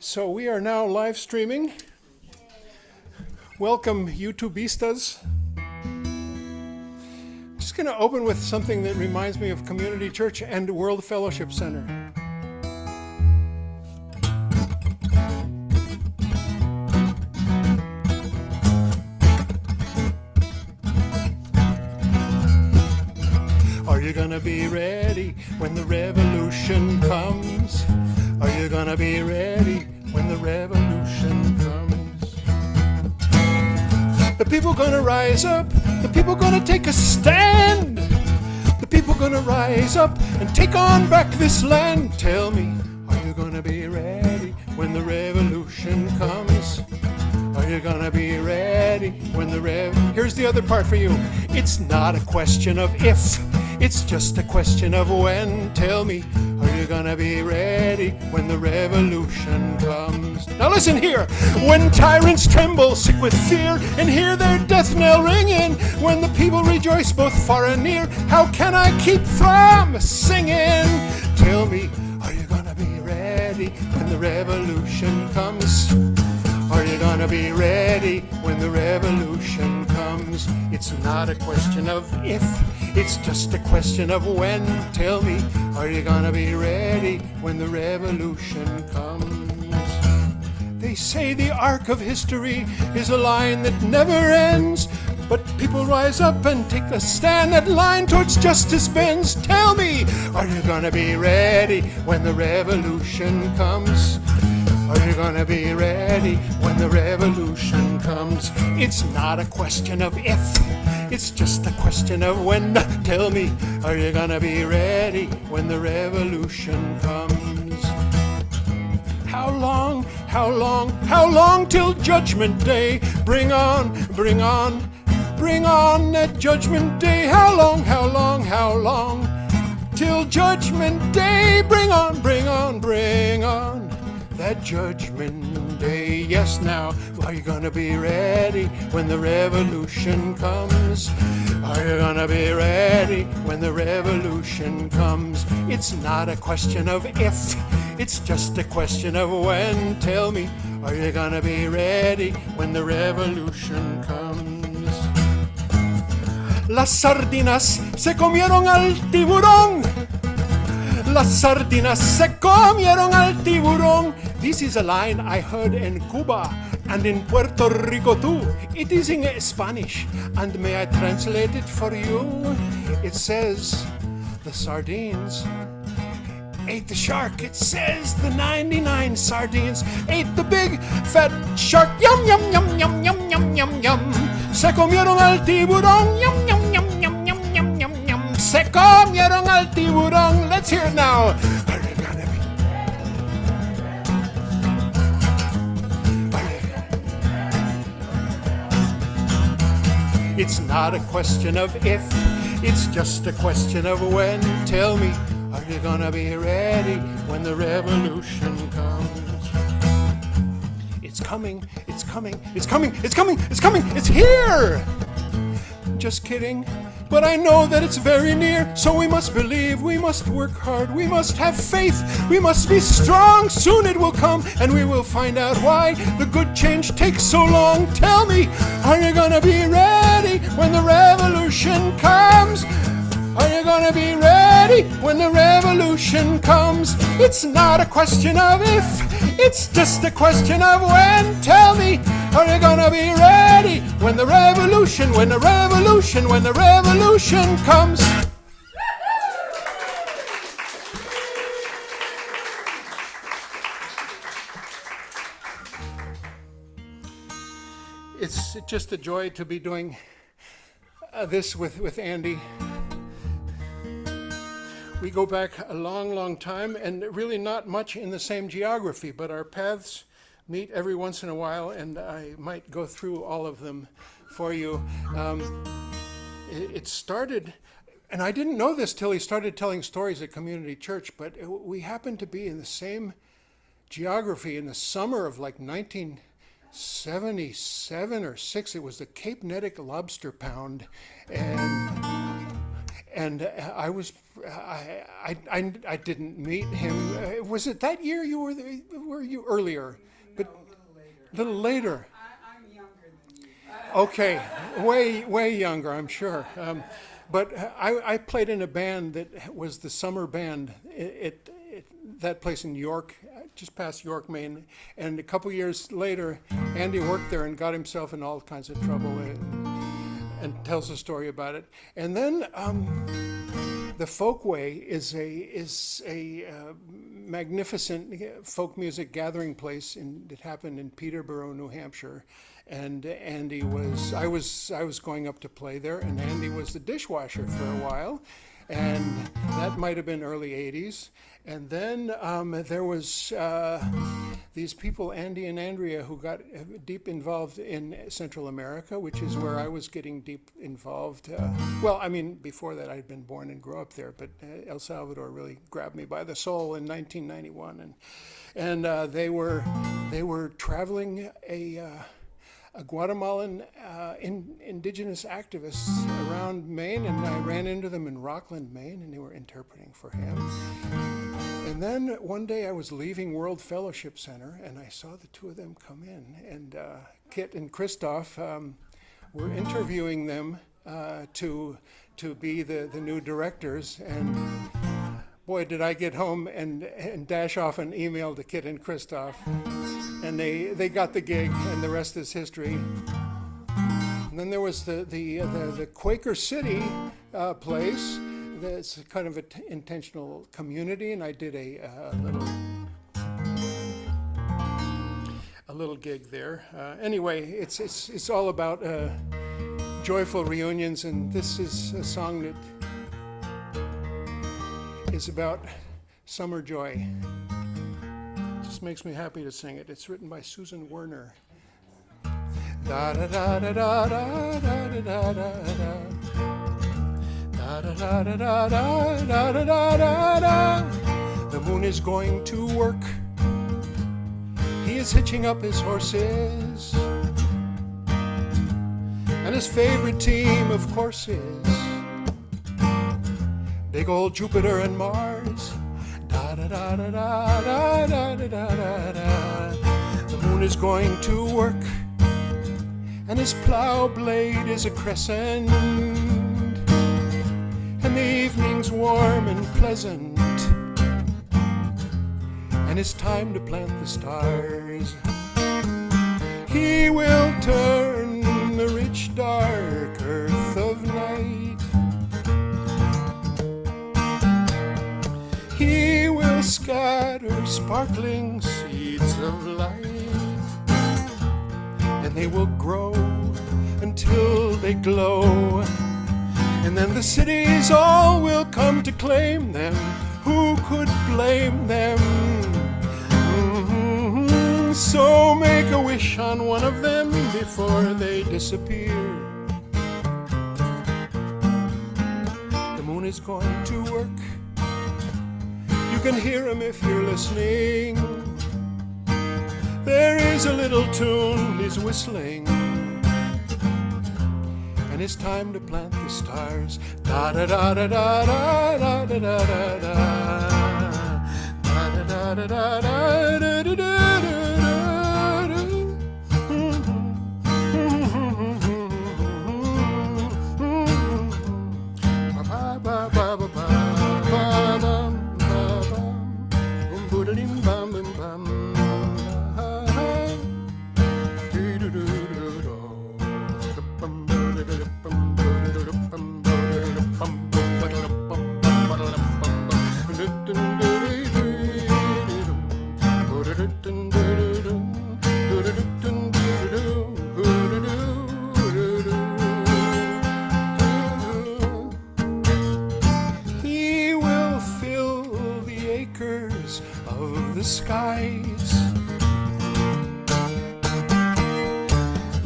So we are now live streaming. Welcome, YouTubeistas. I'm just going to open with something that reminds me of Community Church and World Fellowship Center. Are you gonna be ready when the revolution comes? Are you gonna be ready when the revolution comes? The people gonna rise up, the people gonna take a stand. The people gonna rise up and take on back this land. Tell me, are you gonna be ready when the revolution comes? Are you gonna be ready when the Here's the other part for you. It's not a question of if, it's just a question of when. Tell me, are you gonna be ready when the revolution comes? Now listen here. When tyrants tremble, sick with fear, and hear their death knell ringing, when the people rejoice both far and near, how can I keep from singing? Tell me, are you gonna be ready when the revolution comes? Are you gonna be ready when the revolution comes? It's not a question of if, it's just a question of when. Tell me, are you gonna be ready when the revolution comes? They say the arc of history is a line that never ends, but people rise up and take the stand. That line towards justice bends. Tell me, are you gonna be ready when the revolution comes? Are you gonna be ready when the revolution comes? It's not a question of if, it's just a question of when. Tell me, are you gonna be ready when the revolution comes? How long, how long, how long till Judgment Day? Bring on, bring on, bring on that Judgment Day. How long, how long, how long till Judgment Day? Bring on, bring on, bring on that Judgment Day. Yes, now, are you gonna be ready when the revolution comes? Are you gonna be ready when the revolution comes? It's not a question of if, it's just a question of when. Tell me, are you gonna be ready when the revolution comes? Las sardinas se comieron al tiburón. Las sardinas se comieron al tiburón. This is a line I heard in Cuba and in Puerto Rico too. It is in Spanish, and may I translate it for you? It says, the sardines ate the shark. It says the 99 sardines ate the big fat shark. Yum, yum, yum, yum, yum, yum, yum, yum. Se comieron al tiburón. Yum, yum, yum, yum, yum, yum, yum, yum. Se comieron al tiburón. Let's hear it now. It's not a question of if, it's just a question of when. Tell me, are you gonna be ready when the revolution comes? It's coming, it's coming, it's coming, it's coming, it's coming, it's here! Just kidding, but I know that it's very near. So we must believe, we must work hard, we must have faith, we must be strong. Soon it will come, and we will find out why the good change takes so long. Tell me, are you gonna be ready when the revolution comes? Are you gonna be ready when the revolution comes? It's not a question of if, it's just a question of when. Tell me, are you gonna be ready when the revolution, when the revolution, when the revolution comes? It's just a joy to be doing this with Andy. We go back a long, long time, and really not much in the same geography, but our paths meet every once in a while, and I might go through all of them for you. It started, and I didn't know this till he started telling stories at Community Church, but we happened to be in the same geography in the summer of like 1977 or 6. It was the Cape Nettic Lobster Pound, and I didn't meet him. Was it that year you were there? Were you earlier? But a little later. I'm younger than you. Okay, way younger, I'm sure. But I played in a band that was the summer band at that place in York, just past York, Maine. And a couple years later, Andy worked there and got himself in all kinds of trouble and tells a story about it. And then the Folkway is a magnificent folk music gathering place that happened in Peterborough, New Hampshire. And I was going up to play there, and Andy was the dishwasher for a while, and that might have been early 80s. And then there was these people, Andy and Andrea, who got deep involved in Central America, which is where I was getting deep involved. Well, I mean, before that I'd been born and grew up there, but El Salvador really grabbed me by the soul in 1991, and they were traveling a Guatemalan indigenous activists around Maine, and I ran into them in Rockland, Maine, and they were interpreting for him. And then one day I was leaving World Fellowship Center, and I saw the two of them come in, and Kit and Christoph were interviewing them to be the new directors, and boy, did I get home and dash off an email to Kit and Christoph. And they got the gig, and the rest is history. And then there was the Quaker City place. That's kind of an intentional community, and I did a little gig there. Anyway, it's all about joyful reunions, and this is a song that is about summer joy. Just makes me happy to sing it. It's written by Susan Werner. Da da da da da da da da da da. Da da da da da da da da da da. The moon is going to work. He is hitching up his horses. And his favorite team, of course, is big old Jupiter and Mars. Da da da da da da da da da da. The moon is going to work, and his plow blade is a crescent, and the evening's warm and pleasant, and it's time to plant the stars. He will turn the rich dark earth of night. He will scatter sparkling seeds of light, and they will grow until they glow, and then the cities all will come to claim them. Who could blame them? So make a wish on one of them before they disappear. The moon is going to work. You can hear him if you're listening. There is a little tune he's whistling, and it's time to plant the stars. Da da da da da da da da da da da da da da da da da da. He will fill the acres of the skies,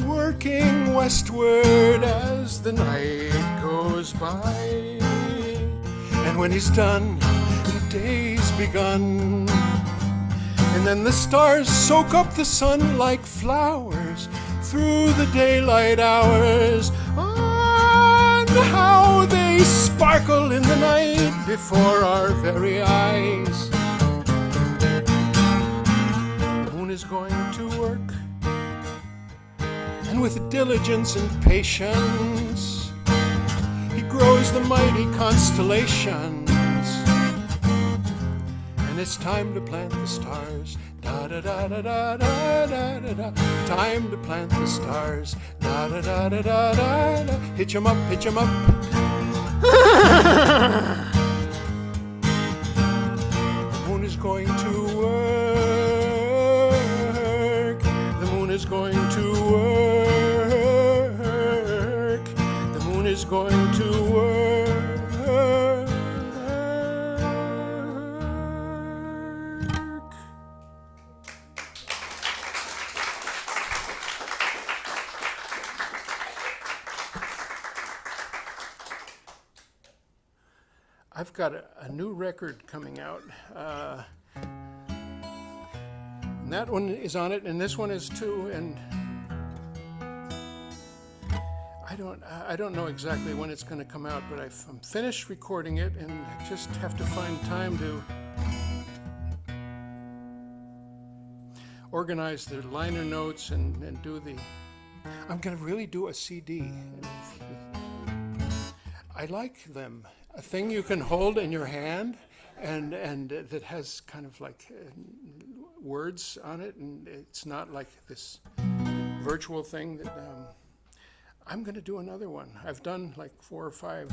working westward as the night goes by. And when he's done, the day's begun, and then the stars soak up the sun like flowers through the daylight hours. And how they We sparkle in the night before our very eyes. The moon is going to work, and with diligence and patience, he grows the mighty constellations. And it's time to plant the stars. Da da da da da da da da da. Time to plant the stars. Da da da da da da da. Hitch 'em up, hitch 'em up. The moon is going to work. The moon is going to work. The moon is going to work. I've got a new record coming out. And that one is on it, and this one is too. And I don't know exactly when it's going to come out, but I'm finished recording it, and I just have to find time to organize the liner notes and do the. I'm going to really do a CD. I like them. A thing you can hold in your hand and that has kind of like words on it, and it's not like this virtual thing that I'm going to do another one. I've done like 4 or 5,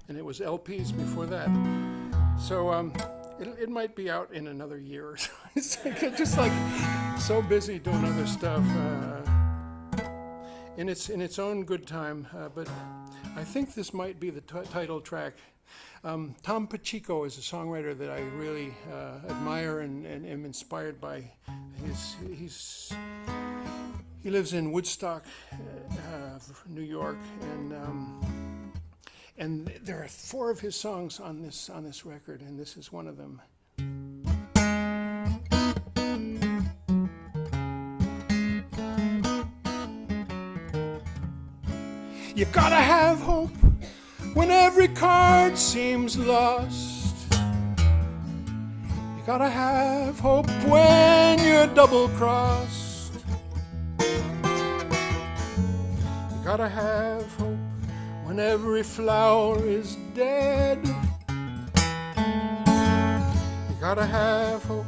and it was LPs before that. So it might be out in another year or so. It's like, just like so busy doing other stuff in its own good time, but I think this might be the title track. Tom Pacheco is a songwriter that I really admire and am inspired by. He lives in Woodstock, New York, and there are 4 of his songs on this record, and this is one of them. You gotta have hope when every card seems lost. You gotta have hope when you're double-crossed. You gotta have hope when every flower is dead. You gotta have hope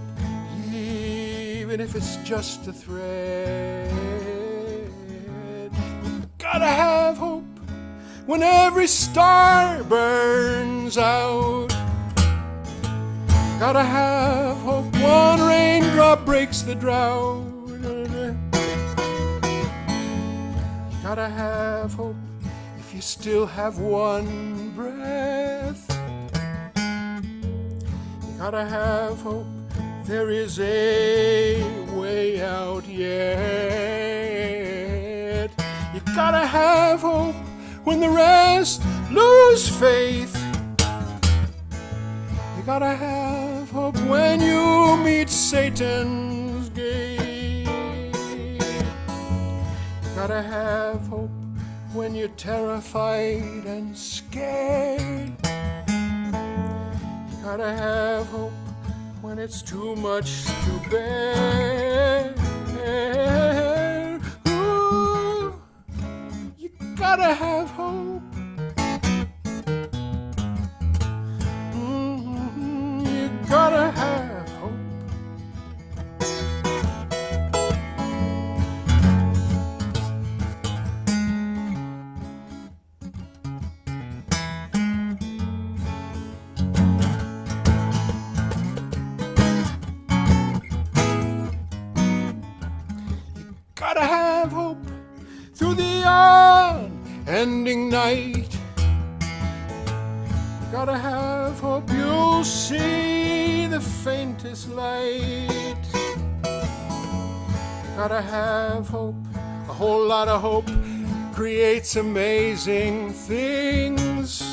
even if it's just a thread. Gotta have hope when every star burns out. Gotta have hope one raindrop breaks the drought. Gotta have hope if you still have one breath. You gotta have hope there is a way out yet. You gotta have hope when the rest lose faith. You gotta have hope when you meet Satan's gate. You gotta have hope when you're terrified and scared. You gotta have hope when it's too much to bear. Gotta have hope. You gotta have hope. You gotta have hope through the ending night. You gotta have hope you'll see the faintest light. You gotta have hope, a whole lot of hope creates amazing things.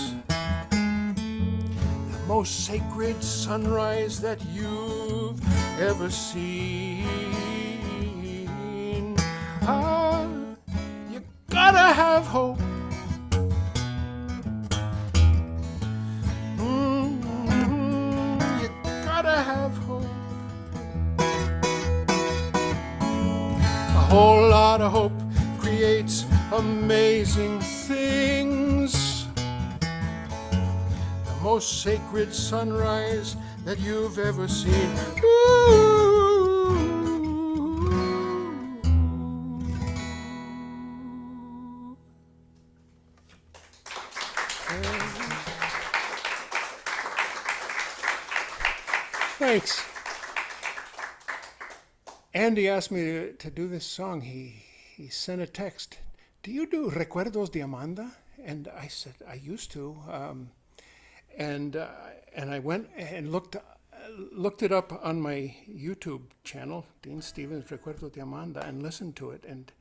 The most sacred sunrise that you've ever seen. You gotta have hope. lot of hope creates amazing things. The most sacred sunrise that you've ever seen. Thanks. Andy asked me to do this song. He sent a text. Do you do Recuerdos de Amanda? And I said, I used to. And I went and looked it up on my YouTube channel, Dean Stevens Recuerdos de Amanda, and listened to it. And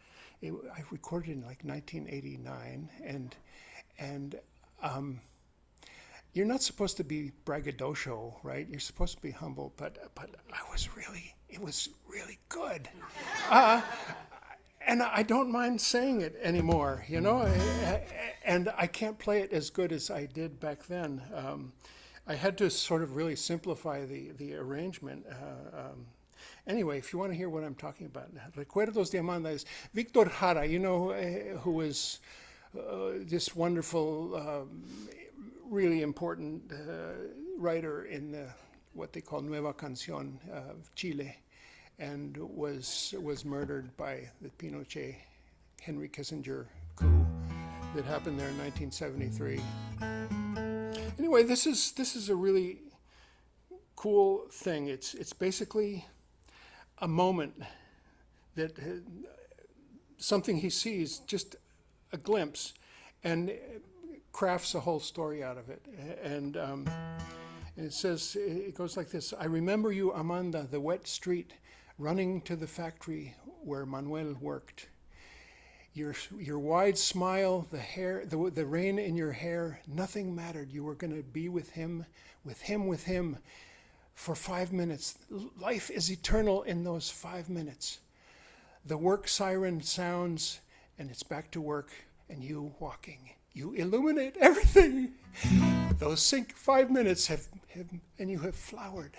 I recorded in like 1989. And you're not supposed to be braggadocio, right? You're supposed to be humble, but it was really good. And I don't mind saying it anymore, you know? And I can't play it as good as I did back then. I had to sort of really simplify the arrangement. Anyway, if you want to hear what I'm talking about, Recuerdos de Amanda is Victor Jara, you know, who was this wonderful, really important writer in what they call Nueva Canción, Chile, and was murdered by the Pinochet, Henry Kissinger coup that happened there in 1973. Anyway, this is a really cool thing. It's basically a moment that something he sees, just a glimpse, and crafts a whole story out of it. And it says, it goes like this: I remember you, Amanda, the wet street, running to the factory where Manuel worked. Your wide smile, the hair, the rain in your hair, nothing mattered. You were going to be with him for 5 minutes. Life is eternal in those 5 minutes. The work siren sounds, and it's back to work, and you walking. You illuminate everything. Those 5 minutes and you have flowered.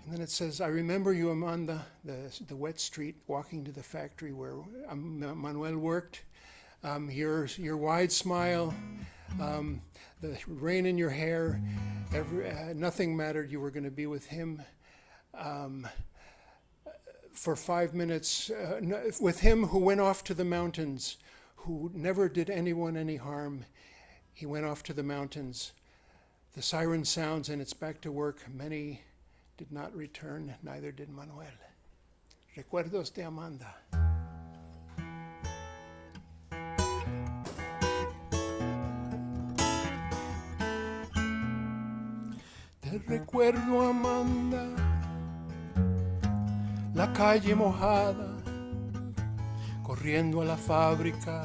And then it says, I remember you, Amanda, the wet street, walking to the factory where Manuel worked. Your wide smile, the rain in your hair, nothing mattered. You were going to be with him for 5 minutes, with him who went off to the mountains, who never did anyone any harm. He went off to the mountains. The siren sounds and it's back to work. Many did not return, neither did Manuel. Recuerdos de Amanda. Te recuerdo, Amanda, la calle mojada, corriendo a la fábrica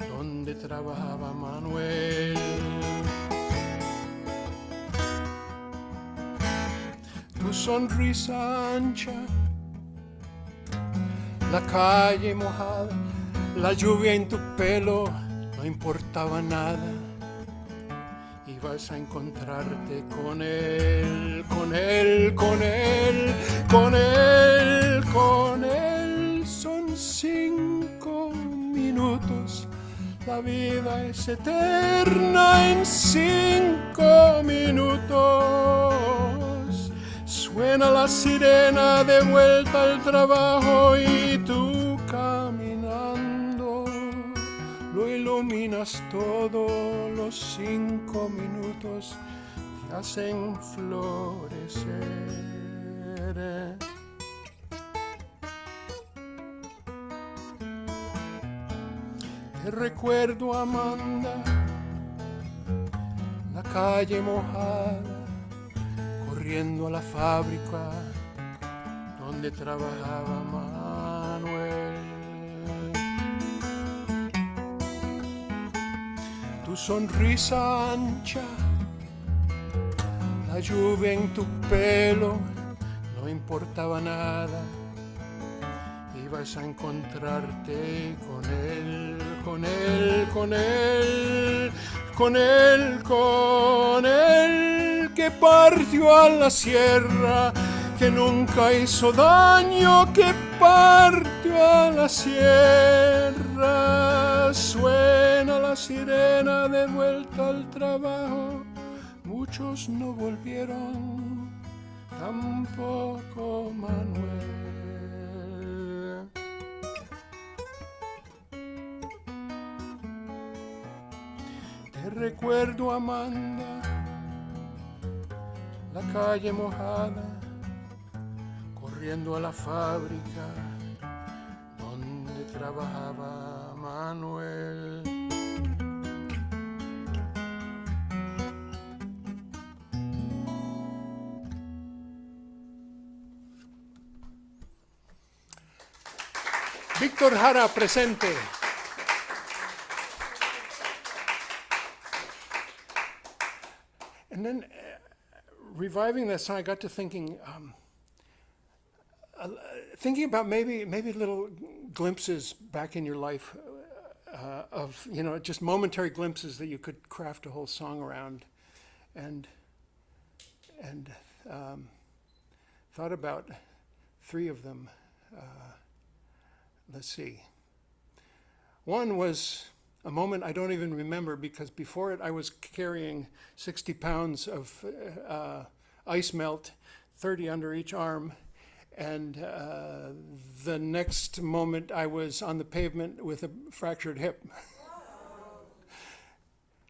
donde trabajaba Manuel. Tu sonrisa ancha, la calle mojada, la lluvia en tu pelo, no importaba nada. Ibas a encontrarte con él, con él, con él, con él, con él. Son 5 minutos, la vida es eterna en 5 minutos. Suena la sirena de vuelta al trabajo y tú caminando lo iluminas todo. Los 5 minutos te hacen florecer. Te recuerdo, Amanda, la calle mojada, corriendo a la fábrica donde trabajaba Manuel. Tu sonrisa ancha, la lluvia en tu pelo, no importaba nada. Ibas a encontrarte con él, con él, con él, con él, con él, que partió a la sierra, que nunca hizo daño, que partió a la sierra, suena la sirena de vuelta al trabajo. Muchos no volvieron, tampoco Manuel. Te recuerdo, Amanda, la calle mojada, corriendo a la fábrica donde trabajaba Manuel. Víctor Jara presente. And then reviving that song, I got to thinking about maybe little glimpses back in your life of, just momentary glimpses that you could craft a whole song around, and thought about 3 of them. Let's see. One was a moment I don't even remember, because before it I was carrying 60 pounds of ice melt, 30 under each arm, and the next moment I was on the pavement with a fractured hip.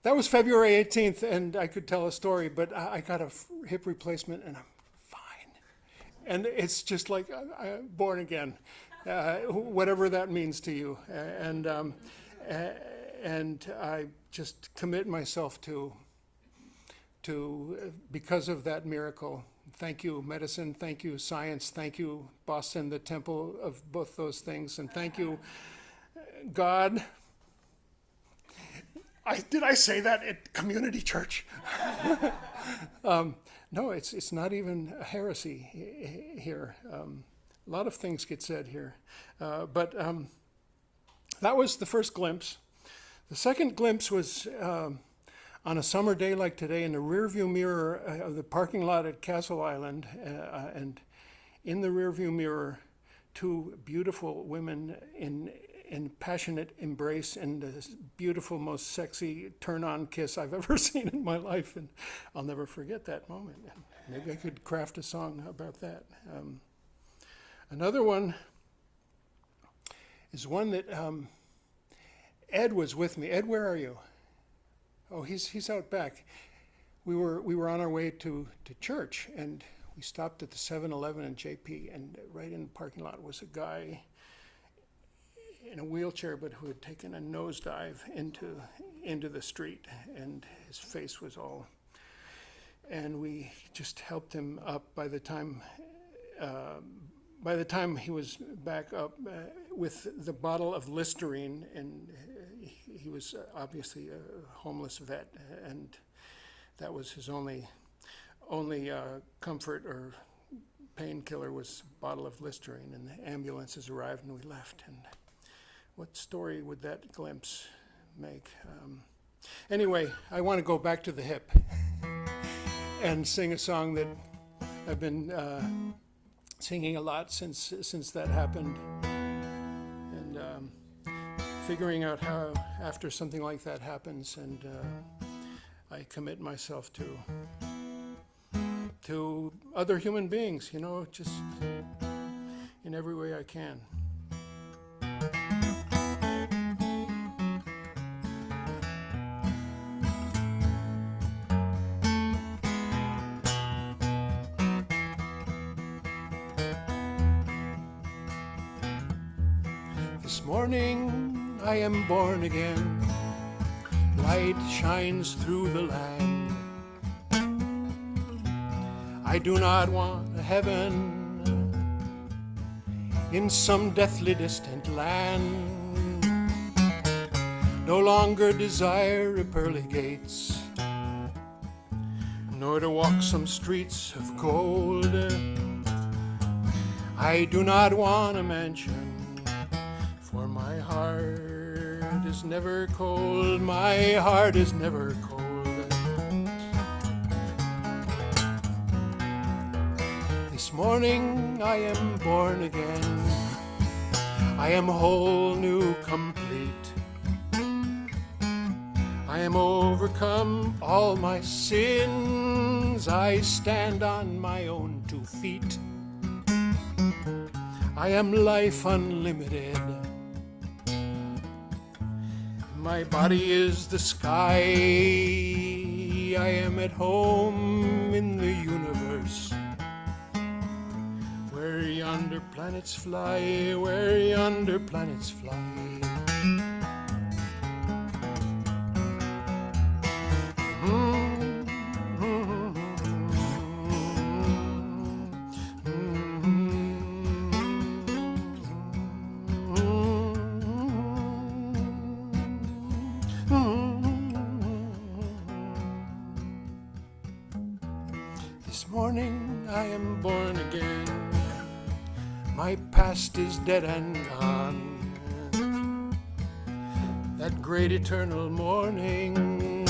That was February 18th, and I could tell a story, but I got a hip replacement and I'm fine. And it's just like I'm born again, whatever that means to you. And I just commit myself to because of that miracle. Thank you, medicine. Thank you, science. Thank you, Boston, the temple of both those things. And thank you, God. Did I say that at community church? No, it's not even a heresy here. A lot of things get said here. But that was the first glimpse. The second glimpse was on a summer day like today in the rearview mirror of the parking lot at Castle Island, and in the rearview mirror, 2 beautiful women in passionate embrace and the beautiful, most sexy turn-on kiss I've ever seen in my life, and I'll never forget that moment. And maybe I could craft a song about that. Another one is one that Ed was with me. Ed, where are you? Oh, he's out back. We were on our way to church, and we stopped at the 7-Eleven in JP, and right in the parking lot was a guy in a wheelchair, but who had taken a nosedive into the street, and his face was all. And we just helped him up. By the time he was back up with the bottle of Listerine, and he was obviously a homeless vet, and that was his only comfort or painkiller was a bottle of Listerine. And the ambulances arrived, and we left. And what story would that glimpse make? Anyway, I want to go back to the hip and sing a song that I've been singing a lot since that happened, and figuring out how after something like that happens, and I commit myself to other human beings, just in every way I can. This morning I am born again. Light shines through the land. I do not want a heaven in some deathly distant land. No longer desire a pearly gates, nor to walk some streets of gold. I do not want a mansion, for my heart is never cold. My heart is never cold. This morning I am born again. I am whole, new, complete. I am overcome all my sins. I stand on my own 2 feet. I am life unlimited. My body is the sky. I am at home in the universe. Where yonder planets fly, where yonder planets fly. This morning I am born again. My past is dead and gone. That great eternal morning,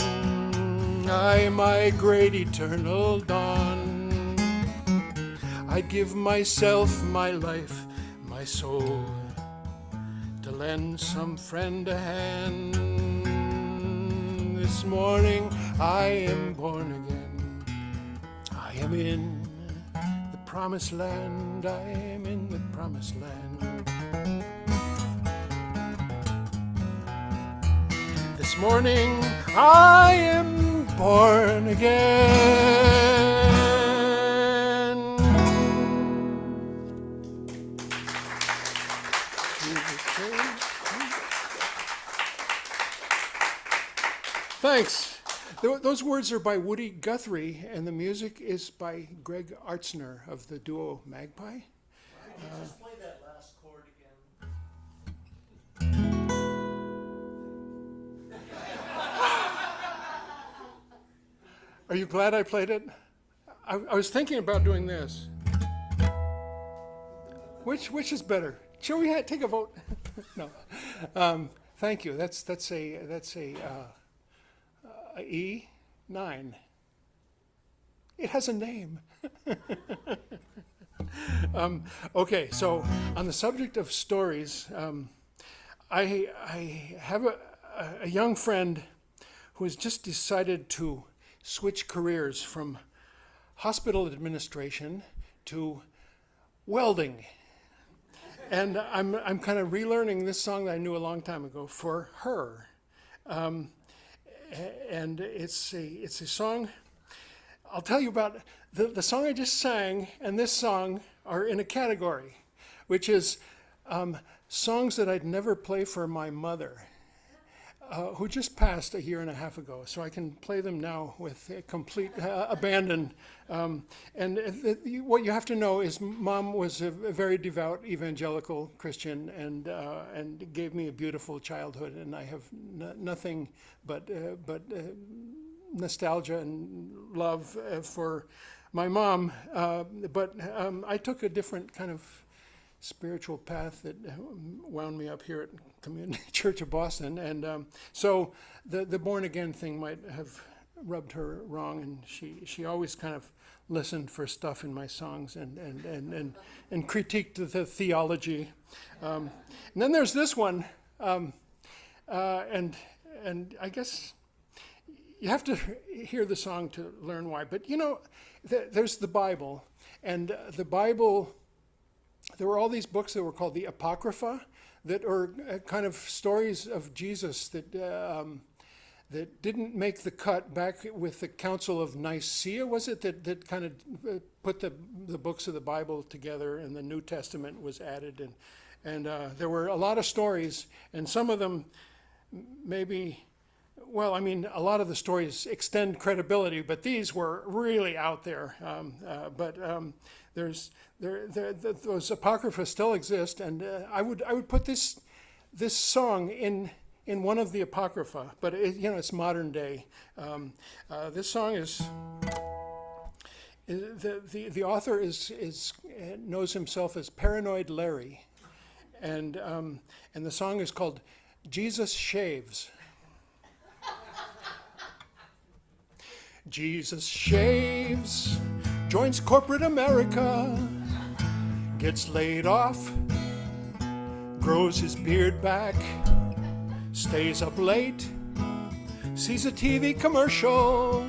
I my great eternal dawn. I'd give myself, my life, my soul, to lend some friend a hand. This morning I am born again. I am in the promised land. I am in the promised land. This morning I am born again. Thanks. Those words are by Woody Guthrie, and the music is by Greg Artzner of the duo Magpie. Just play that last chord again. Are you glad I played it? I was thinking about doing this. Which is better? Shall we take a vote? No. Thank you. That's a E9. It has a name. Okay, so on the subject of stories, I have a young friend who has just decided to switch careers from hospital administration to welding. And I'm kind of relearning this song that I knew a long time ago for her. And it's a song. I'll tell you about the song I just sang and this song are in a category, which is songs that I'd never play for my mother, who just passed a year and a half ago. So I can play them now with complete abandon. What you have to know is Mom was a very devout evangelical Christian and gave me a beautiful childhood, and I have nothing but nostalgia and love for my mom. But I took a different kind of spiritual path that wound me up here at Community Church of Boston, and so the born again thing might have rubbed her wrong, and she always kind of listened for stuff in my songs and critiqued the theology. And then there's this one, and I guess you have to hear the song to learn why. But you know, there's the Bible, and the Bible. There were all these books that were called the Apocrypha, that are kind of stories of Jesus that didn't make the cut back with the Council of Nicaea, was it, that kind of put the books of the Bible together, and the New Testament was added, and there were a lot of stories, and some of them maybe. Well, I mean, a lot of the stories extend credibility, but these were really out there. Those apocrypha still exist, and I would put this song in one of the apocrypha, but it's modern day. This song is the author knows himself as Paranoid Larry, and the song is called Jesus Shaves. Jesus shaves, joins corporate America, gets laid off, grows his beard back, stays up late, sees a TV commercial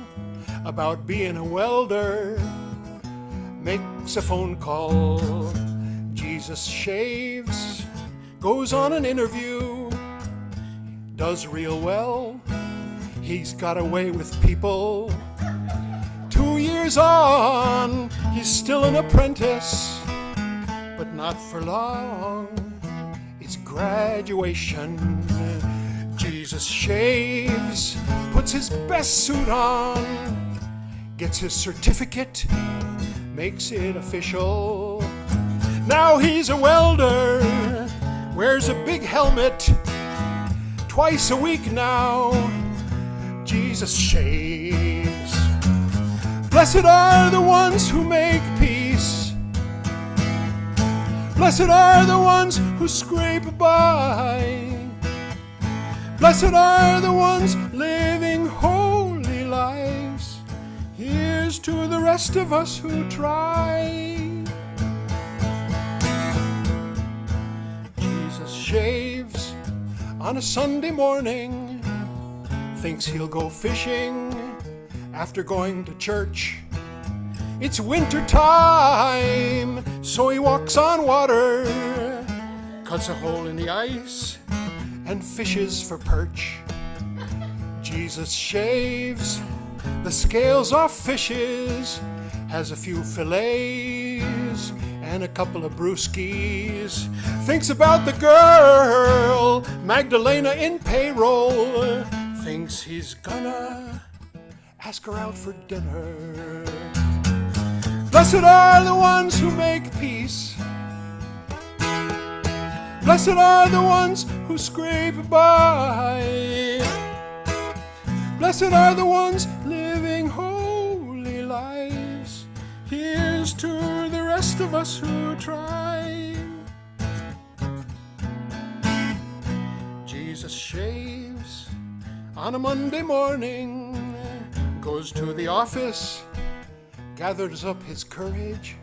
about being a welder, makes a phone call. Jesus shaves, goes on an interview, does real well. He's got away with people. 2 years on, he's still an apprentice, but not for long. It's graduation. Jesus shaves, puts his best suit on, gets his certificate, makes it official. Now he's a welder, wears a big helmet, twice a week now. Jesus shaves. Blessed are the ones who make peace. Blessed are the ones who scrape by. Blessed are the ones living holy lives. Here's to the rest of us who try. Jesus shaves on a Sunday morning, thinks he'll go fishing after going to church. It's winter time, so he walks on water, cuts a hole in the ice, and fishes for perch. Jesus shaves the scales off fishes, has a few fillets and a couple of brewskis, thinks about the girl Magdalena in payroll, thinks he's gonna ask her out for dinner. Blessed are the ones who make peace. Blessed are the ones who scrape by. Blessed are the ones living holy lives. Here's to the rest of us who try. Jesus shaves on a Monday morning, goes to the office, gathers up his courage.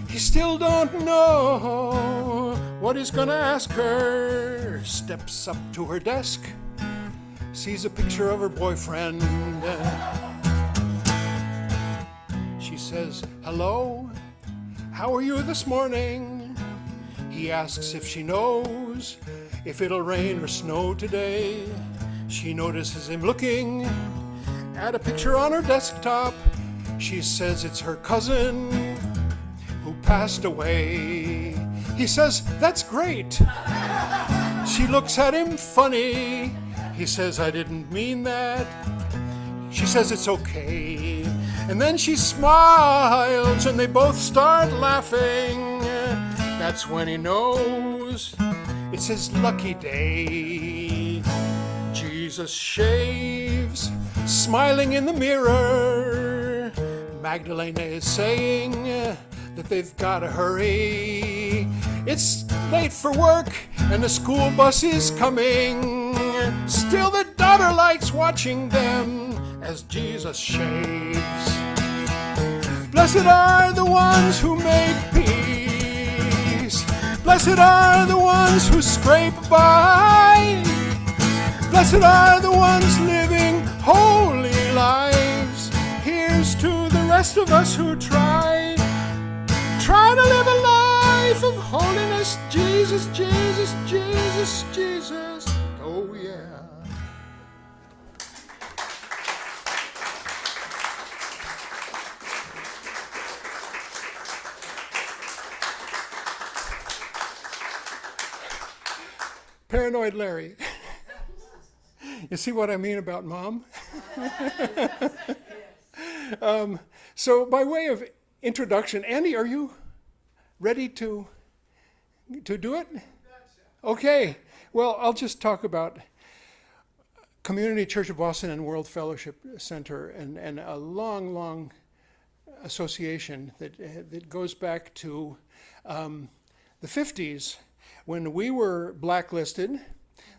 He still don't know what he's gonna ask her. Steps up to her desk, sees a picture of her boyfriend. She says, "Hello, how are you this morning?" He asks if she knows if it'll rain or snow today. She notices him looking at a picture on her desktop. She says it's her cousin who passed away. He says, "That's great." She looks at him funny. He says, "I didn't mean that." She says, "It's okay." And then she smiles and they both start laughing. That's when he knows it's his lucky day. Jesus shaves, smiling in the mirror. Magdalena is saying that they've got to hurry. It's late for work and the school bus is coming. Still the daughter likes watching them as Jesus shaves. Blessed are the ones who make peace. Blessed are the ones who scrape by. Blessed are the ones living holy lives. Here's to the rest of us who try to live a life of holiness. Jesus, Jesus, Jesus, Jesus. Oh yeah. Paranoid Larry. You see what I mean about mom? So by way of introduction, Andy, are you ready to do it? Okay. Well, I'll just talk about Community Church of Boston and World Fellowship Center and a long, long association that goes back to the 50s when we were blacklisted.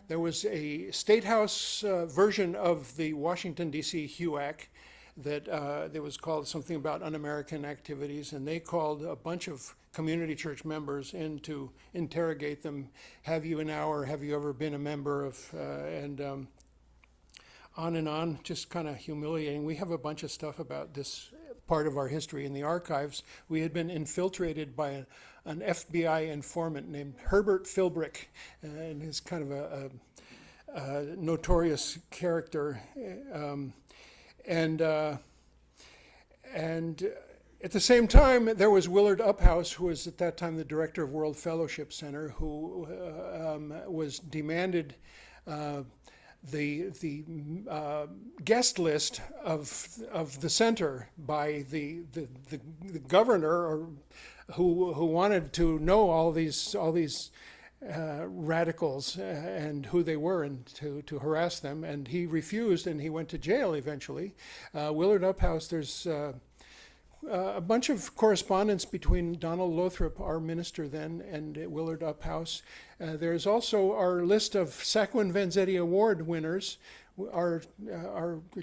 There was a State House version of the Washington, D.C. HUAC that there was called something about un-American activities, and they called a bunch of community church members in to interrogate them. Have you an hour? Have you ever been a member of? On and on, just kind of humiliating. We have a bunch of stuff about this part of our history in the archives. We had been infiltrated by an FBI informant named Herbert Philbrick, and he's kind of a notorious character. And at the same time, there was Willard Uphouse, who was at that time the director of World Fellowship Center, who was demanded the guest list of the center by the governor, or who wanted to know all these radicals and who they were, and to harass them, and he refused, and he went to jail eventually. Willard Uphouse, there's a bunch of correspondence between Donald Lothrop, our minister then, and Willard Uphouse. There's also our list of Sacco and Vanzetti Award winners. Our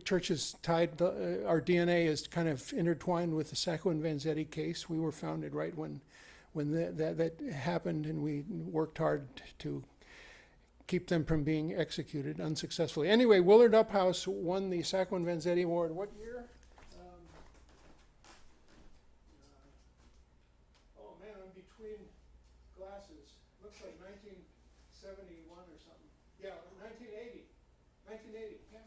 church is tied, our DNA is kind of intertwined with the Sacco and Vanzetti case. We were founded right when that happened, and we worked hard to keep them from being executed unsuccessfully. Anyway, Willard Uphouse won the Sacco and Vanzetti Award. What year? Oh man, I'm between glasses. Looks like 1971 or something. Yeah, 1980. 1980, yeah.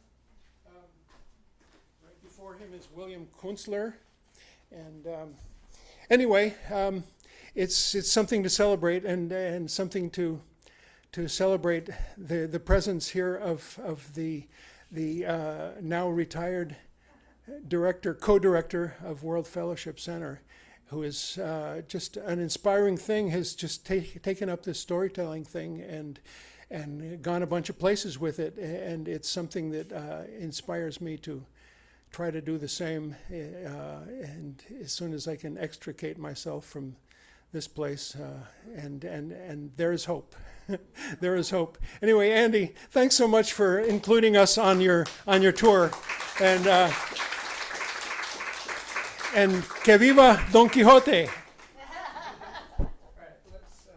Right before him is William Kunstler. And anyway, it's something to celebrate, and something to celebrate the presence here of the now retired co-director of World Fellowship Center, who is just an inspiring thing, has just taken up this storytelling thing and gone a bunch of places with it, and it's something that inspires me to try to do the same, and as soon as I can extricate myself from this place, and there is hope. There is hope. Anyway, Andy, thanks so much for including us on your tour, and que viva Don Quixote. All right, let's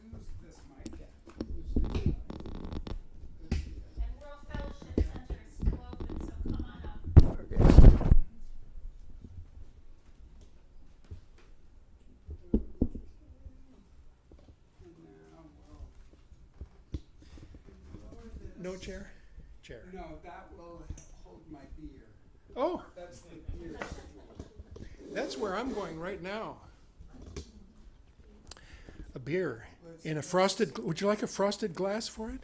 use this mic. And World Fellowship Center is still open, so come on up. Okay. No chair? Chair. No, that will hold my beer. Oh, That's the beer stool. that's where I'm going right now. A beer in a frosted. Would you like a frosted glass for it?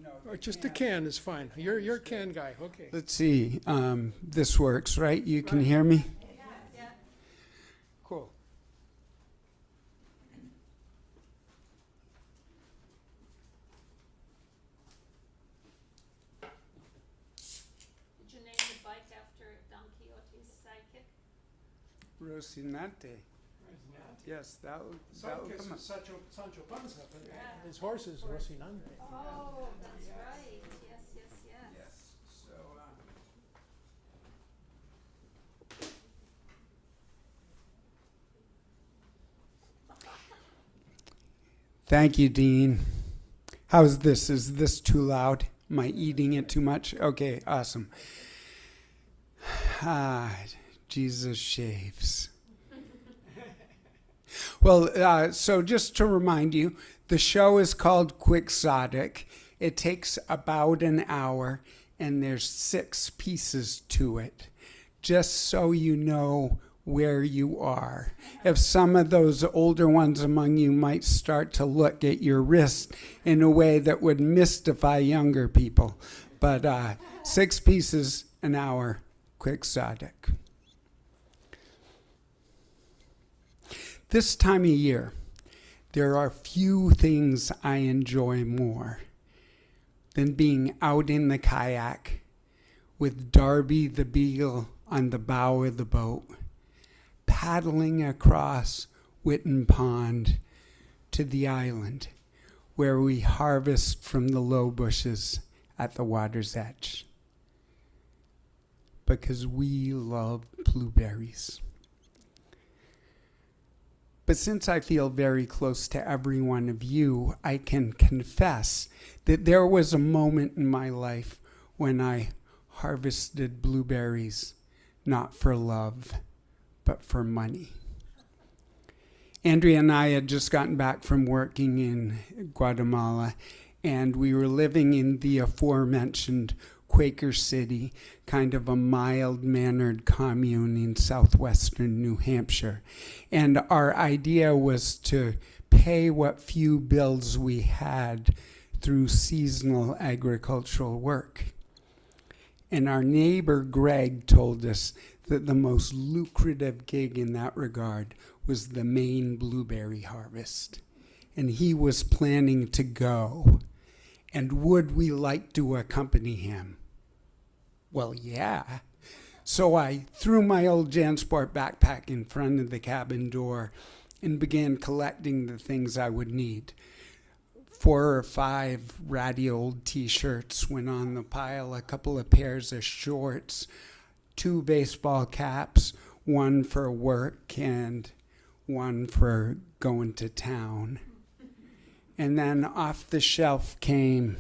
No. Or just a can is fine. You're a can guy. Okay. Let's see. This works, right? You can hear me? Yeah. Cool. Did you name the bike after Don Quixote's sidekick? Rocinante. Yes, that will come up. Sancho Panza, but his horse is Rocinante. Oh, that's right. Yes. Yes. So, thank you, Dean. How's this? Is this too loud? Am I eating it too much? Okay, awesome. Jesus shaves. Well, so just to remind you, the show is called Quixotic. It takes about an hour, and there's 6 pieces to it, just so you know where you are. If some of those older ones among you might start to look at your wrist in a way that would mystify younger people. But 6 pieces an hour, Quixotic. This time of year, there are few things I enjoy more than being out in the kayak with Darby the beagle on the bow of the boat, paddling across Whitten Pond to the island where we harvest from the low bushes at the water's edge. because we love blueberries. But since I feel very close to every one of you, I can confess that there was a moment in my life when I harvested blueberries, not for love, but for money. Andrea and I had just gotten back from working in Guatemala, and we were living in the aforementioned Quaker City, kind of a mild-mannered commune in southwestern New Hampshire. And our idea was to pay what few bills we had through seasonal agricultural work. And our neighbor Greg told us that the most lucrative gig in that regard was the Maine blueberry harvest. And he was planning to go. And would we like to accompany him? Well, yeah. So I threw my old JanSport backpack in front of the cabin door and began collecting the things I would need. 4 or 5 ratty old T-shirts went on the pile, a couple of pairs of shorts, 2 baseball caps, one for work and one for going to town. And then off the shelf came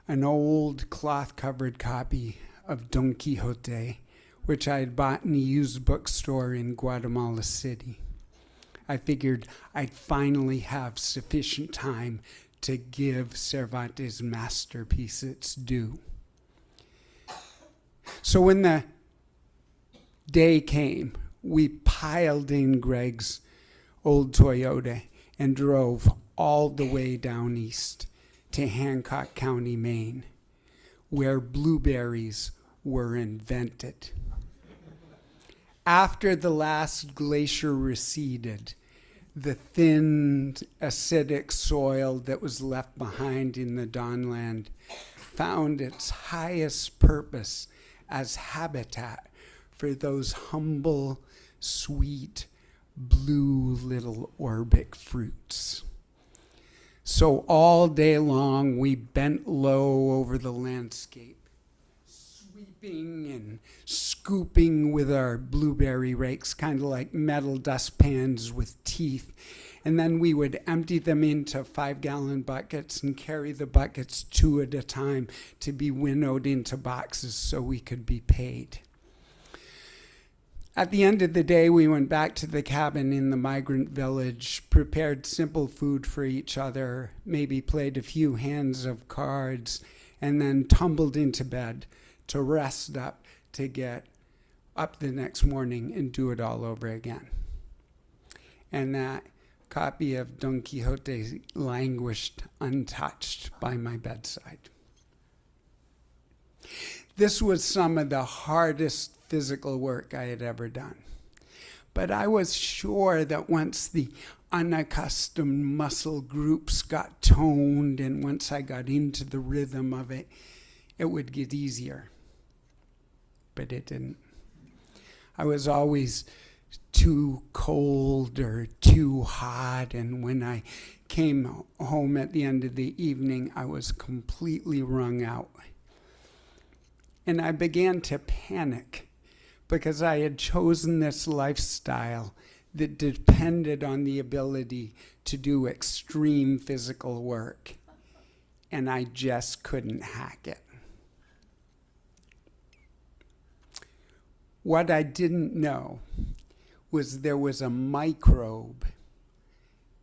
an old cloth-covered copy of Don Quixote, which I had bought in a used bookstore in Guatemala City. I figured I'd finally have sufficient time to give Cervantes' masterpiece its due. So when the day came, we piled in Greg's old Toyota and drove all the way down east to Hancock County, Maine, where blueberries were invented. After the last glacier receded, the thin, acidic soil that was left behind in the Dawnland found its highest purpose as habitat for those humble, sweet, blue little orbic fruits. So all day long we bent low over the landscape, sweeping and scooping with our blueberry rakes, kind of like metal dustpans with teeth. And then we would empty them into 5-gallon buckets and carry the buckets 2 at a time to be winnowed into boxes so we could be paid. At the end of the day, we went back to the cabin in the migrant village, prepared simple food for each other, maybe played a few hands of cards, and then tumbled into bed to rest up, to get up the next morning and do it all over again. And that copy of Don Quixote languished untouched by my bedside. This was some of the hardest physical work I had ever done. But I was sure that once the unaccustomed muscle groups got toned and once I got into the rhythm of it, it would get easier. But it didn't. I was always too cold or too hot, and when I came home at the end of the evening, I was completely wrung out. And I began to panic because I had chosen this lifestyle that depended on the ability to do extreme physical work, and I just couldn't hack it. What I didn't know was there was a microbe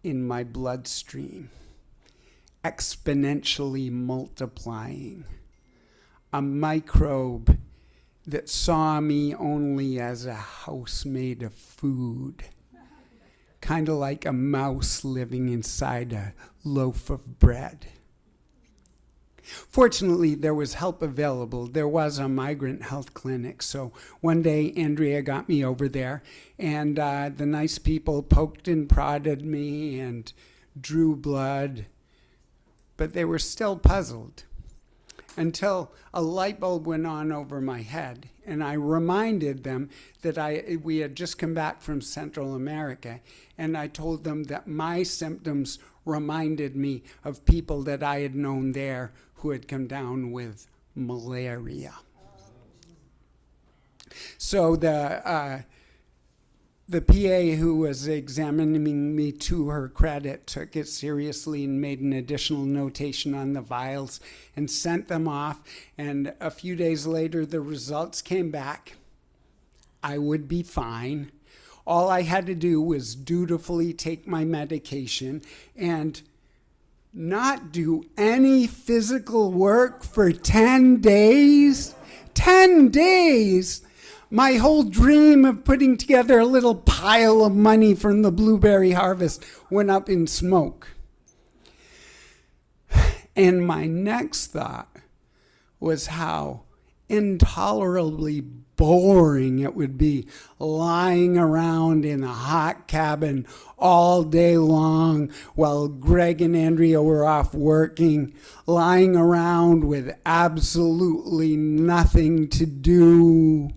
in my bloodstream, exponentially multiplying. A microbe that saw me only as a house made of food, kind of like a mouse living inside a loaf of bread. Fortunately, there was help available. There was a migrant health clinic, so one day Andrea got me over there, and the nice people poked and prodded me and drew blood, but they were still puzzled. Until a light bulb went on over my head, and I reminded them that we had just come back from Central America, and I told them that my symptoms reminded me of people that I had known there who had come down with malaria. So the PA who was examining me, to her credit, took it seriously and made an additional notation on the vials and sent them off. And a few days later, the results came back. I would be fine. All I had to do was dutifully take my medication and not do any physical work for 10 days. 10 days! My whole dream of putting together a little pile of money from the blueberry harvest went up in smoke. And my next thought was how intolerably boring it would be lying around in a hot cabin all day long while Greg and Andrea were off working, lying around with absolutely nothing to do.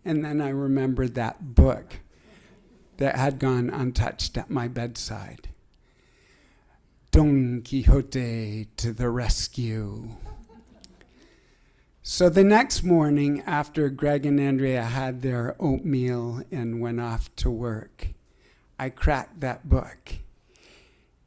And then I remembered that book that had gone untouched at my bedside. Don Quixote to the rescue. So the next morning, after Greg and Andrea had their oatmeal and went off to work, I cracked that book.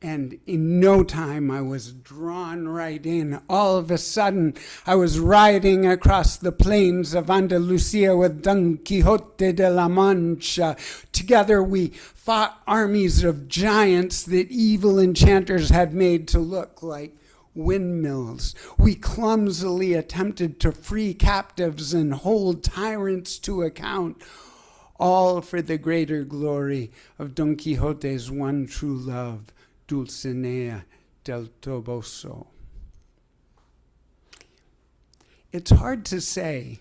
And in no time, I was drawn right in. All of a sudden, I was riding across the plains of Andalusia with Don Quixote de la Mancha. Together, we fought armies of giants that evil enchanters had made to look like windmills. We clumsily attempted to free captives and hold tyrants to account, all for the greater glory of Don Quixote's one true love, Dulcinea del Toboso. It's hard to say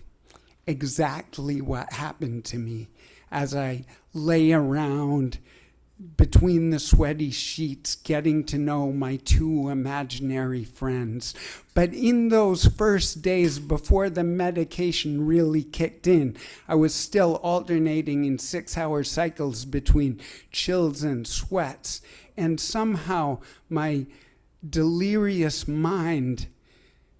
exactly what happened to me as I lay around between the sweaty sheets, getting to know my two imaginary friends. But in those first days before the medication really kicked in, I was still alternating in 6-hour cycles between chills and sweats. And somehow my delirious mind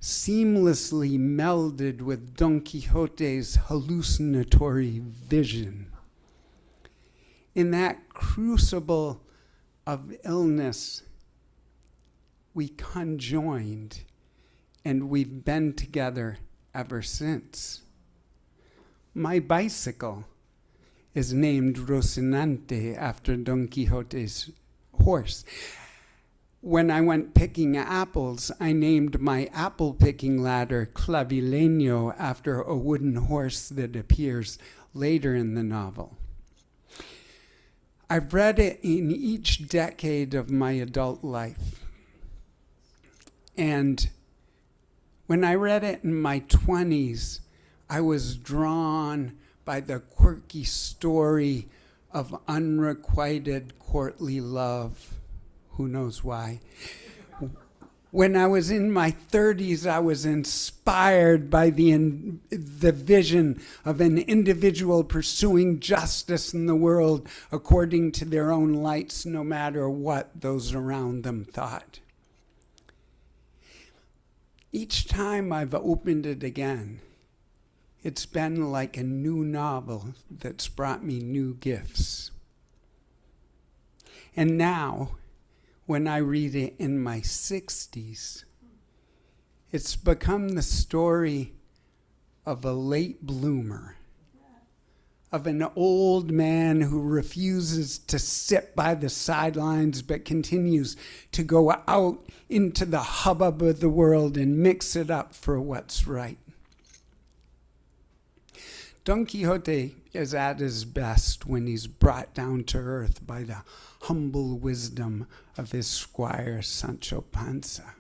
seamlessly melded with Don Quixote's hallucinatory vision. In that crucible of illness, we conjoined, and we've been together ever since. My bicycle is named Rocinante after Don Quixote's horse. When I went picking apples, I named my apple-picking ladder Clavileño after a wooden horse that appears later in the novel. I've read it in each decade of my adult life. And when I read it in my 20s, I was drawn by the quirky story of unrequited courtly love. Who knows why? When I was in my 30s, I was inspired by the vision of an individual pursuing justice in the world according to their own lights, no matter what those around them thought. Each time I've opened it again, it's been like a new novel that's brought me new gifts. And now, when I read it in my 60s, it's become the story of a late bloomer, of an old man who refuses to sit by the sidelines but continues to go out into the hubbub of the world and mix it up for what's right. Don Quixote is at his best when he's brought down to earth by the humble wisdom of his squire Sancho Panza.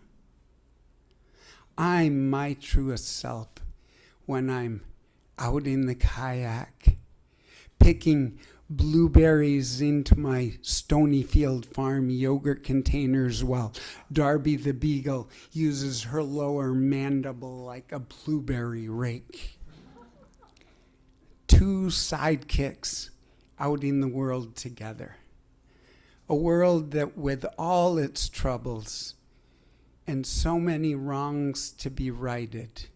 I'm my truest self when I'm out in the kayak, picking blueberries into my Stonyfield Farm yogurt containers while Darby the Beagle uses her lower mandible like a blueberry rake. Two sidekicks out in the world together. A world that, with all its troubles and so many wrongs to be righted,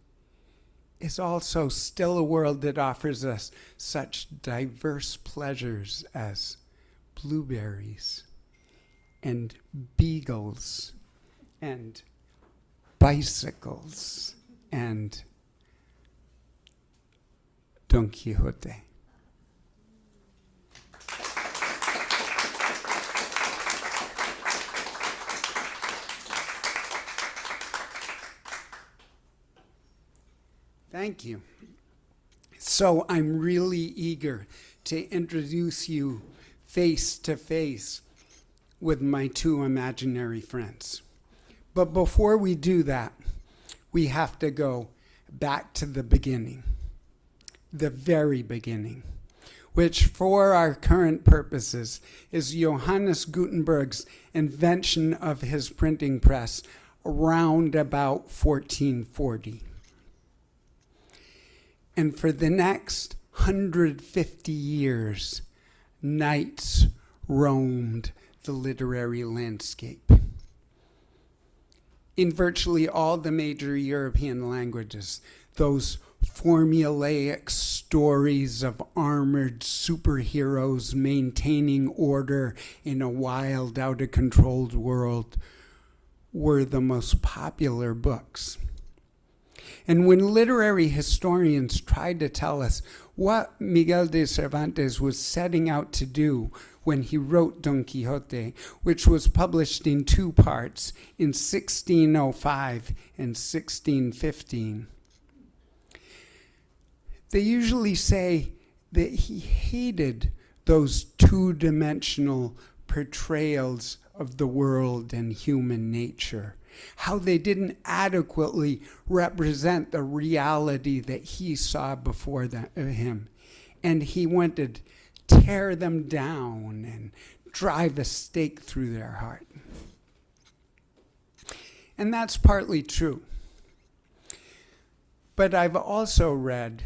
is also still a world that offers us such diverse pleasures as blueberries and beagles and bicycles and Don Quixote. Thank you. So I'm really eager to introduce you face to face with my two imaginary friends. But before we do that, we have to go back to the beginning, the very beginning, which for our current purposes is Johannes Gutenberg's invention of his printing press around about 1440. And for the next 150 years, knights roamed the literary landscape. In virtually all the major European languages, those formulaic stories of armored superheroes maintaining order in a wild, out-of-controlled world were the most popular books. And when literary historians tried to tell us what Miguel de Cervantes was setting out to do when he wrote Don Quixote, which was published in two parts in 1605 and 1615, they usually say that he hated those two-dimensional portrayals of the world and human nature, how they didn't adequately represent the reality that he saw before him. And he wanted to tear them down and drive a stake through their heart. And that's partly true. But I've also read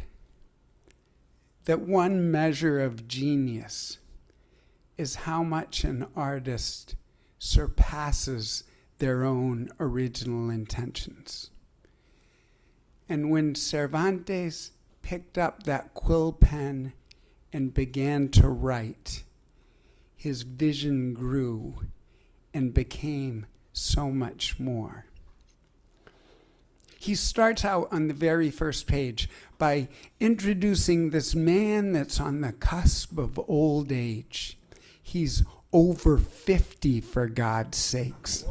that one measure of genius is how much an artist surpasses their own original intentions. And when Cervantes picked up that quill pen and began to write, his vision grew and became so much more. He starts out on the very first page by introducing this man that's on the cusp of old age. He's over 50, for God's sakes.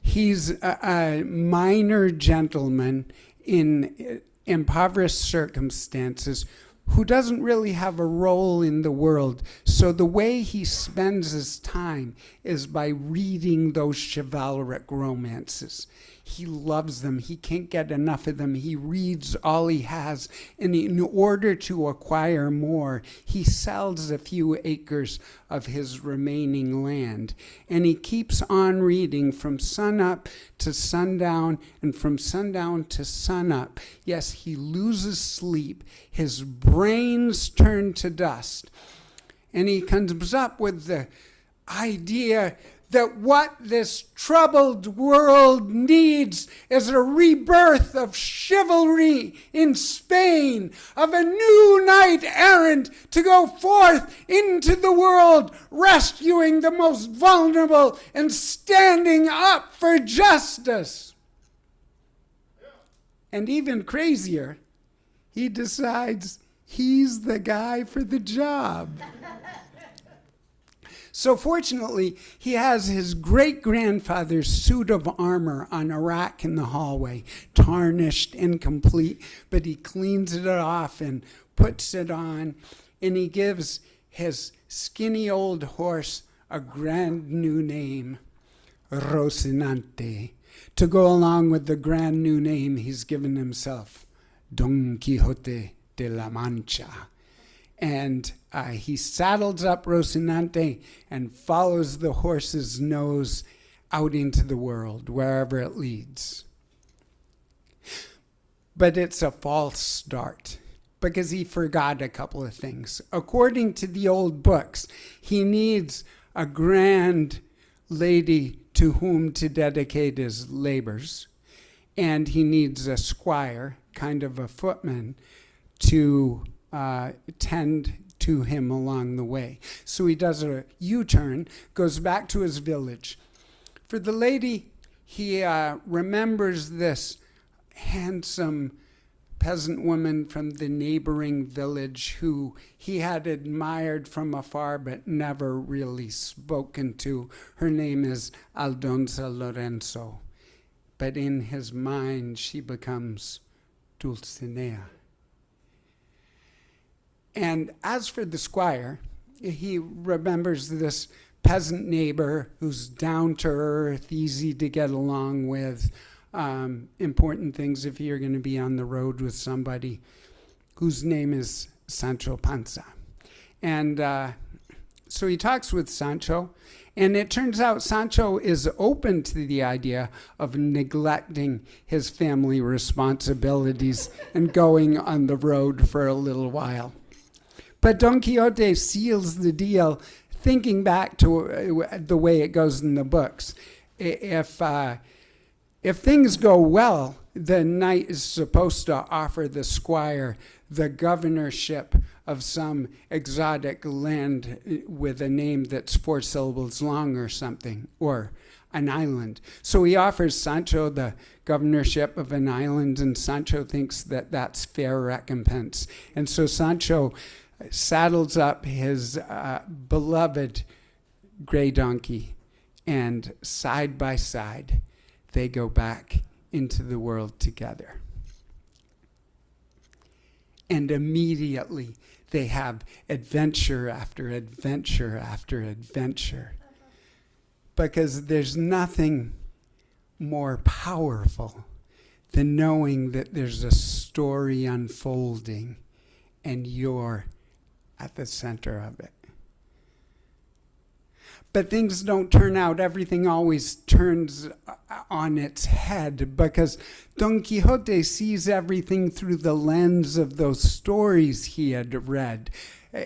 He's a minor gentleman in impoverished circumstances who doesn't really have a role in the world. So the way he spends his time is by reading those chivalric romances. He loves them. He can't get enough of them. He reads all he has. And in order to acquire more, he sells a few acres of his remaining land. And he keeps on reading from sunup to sundown and from sundown to sunup. Yes, he loses sleep. His brains turn to dust. And he comes up with the idea that what this troubled world needs is a rebirth of chivalry in Spain, of a new knight errant to go forth into the world, rescuing the most vulnerable and standing up for justice. And even crazier, he decides he's the guy for the job. So fortunately, he has his great-grandfather's suit of armor on a rack in the hallway, tarnished, incomplete, but he cleans it off and puts it on, and he gives his skinny old horse a grand new name, Rocinante, to go along with the grand new name he's given himself, Don Quixote de la Mancha. And he saddles up Rocinante and follows the horse's nose out into the world, wherever it leads. But it's a false start, because he forgot a couple of things. According to the old books, he needs a grand lady to whom to dedicate his labors, and he needs a squire, kind of a footman to tend to him along the way. So he does a U-turn, goes back to his village. For the lady, he remembers this handsome peasant woman from the neighboring village who he had admired from afar but never really spoken to. Her name is Aldonza Lorenzo. But in his mind, she becomes Dulcinea. And as for the squire, he remembers this peasant neighbor who's down to earth, easy to get along with, important things if you're going to be on the road with somebody, whose name is Sancho Panza. And so he talks with Sancho, and it turns out Sancho is open to the idea of neglecting his family responsibilities and going on the road for a little while. But Don Quixote seals the deal, thinking back to the way it goes in the books. If things go well, the knight is supposed to offer the squire the governorship of some exotic land with a name that's 4 syllables long or something, or an island. So he offers Sancho the governorship of an island, and Sancho thinks that that's fair recompense. And so Sancho saddles up his beloved gray donkey, and side by side, they go back into the world together. And immediately they have adventure after adventure after adventure. Because there's nothing more powerful than knowing that there's a story unfolding and you're at the center of it. But things don't turn out. Everything always turns on its head because Don Quixote sees everything through the lens of those stories he had read,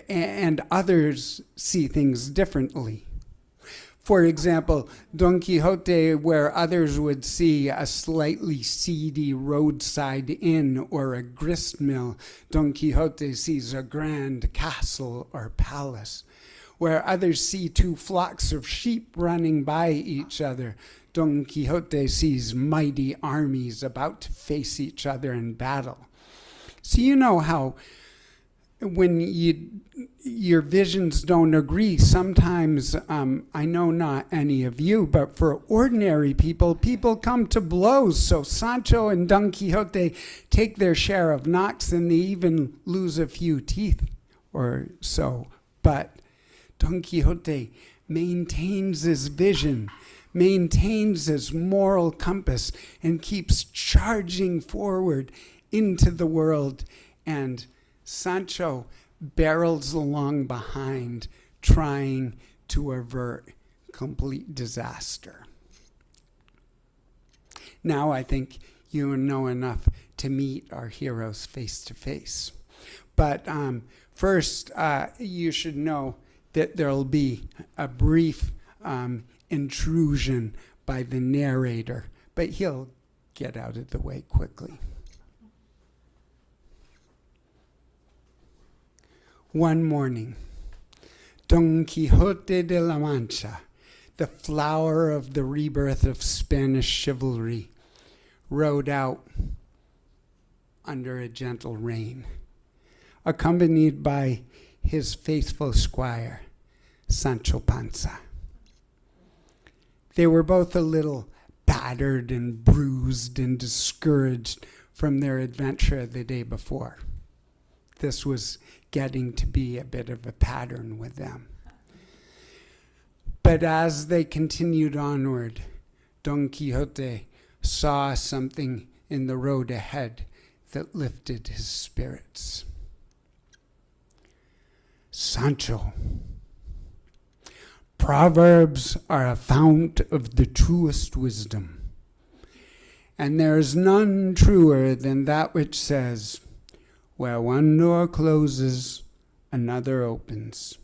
and others see things differently. For example, Don Quixote, where others would see a slightly seedy roadside inn or a grist mill, Don Quixote sees a grand castle or palace. Where others see 2 flocks of sheep running by each other, Don Quixote sees mighty armies about to face each other in battle. So you know how when your visions don't agree, sometimes, I know not any of you, but for ordinary people come to blows. So Sancho and Don Quixote take their share of knocks, and they even lose a few teeth or so. But Don Quixote maintains his vision, maintains his moral compass, and keeps charging forward into the world. And Sancho barrels along behind, trying to avert complete disaster. Now I think you know enough to meet our heroes face to face. But first, you should know that there'll be a brief intrusion by the narrator, but he'll get out of the way quickly. One morning, Don Quixote de la Mancha, the flower of the rebirth of Spanish chivalry, rode out under a gentle rain, accompanied by his faithful squire, Sancho Panza. They were both a little battered and bruised and discouraged from their adventure the day before. This was getting to be a bit of a pattern with them. But as they continued onward, Don Quixote saw something in the road ahead that lifted his spirits. Sancho, proverbs are a fount of the truest wisdom, and there is none truer than that which says, where one door closes, another opens.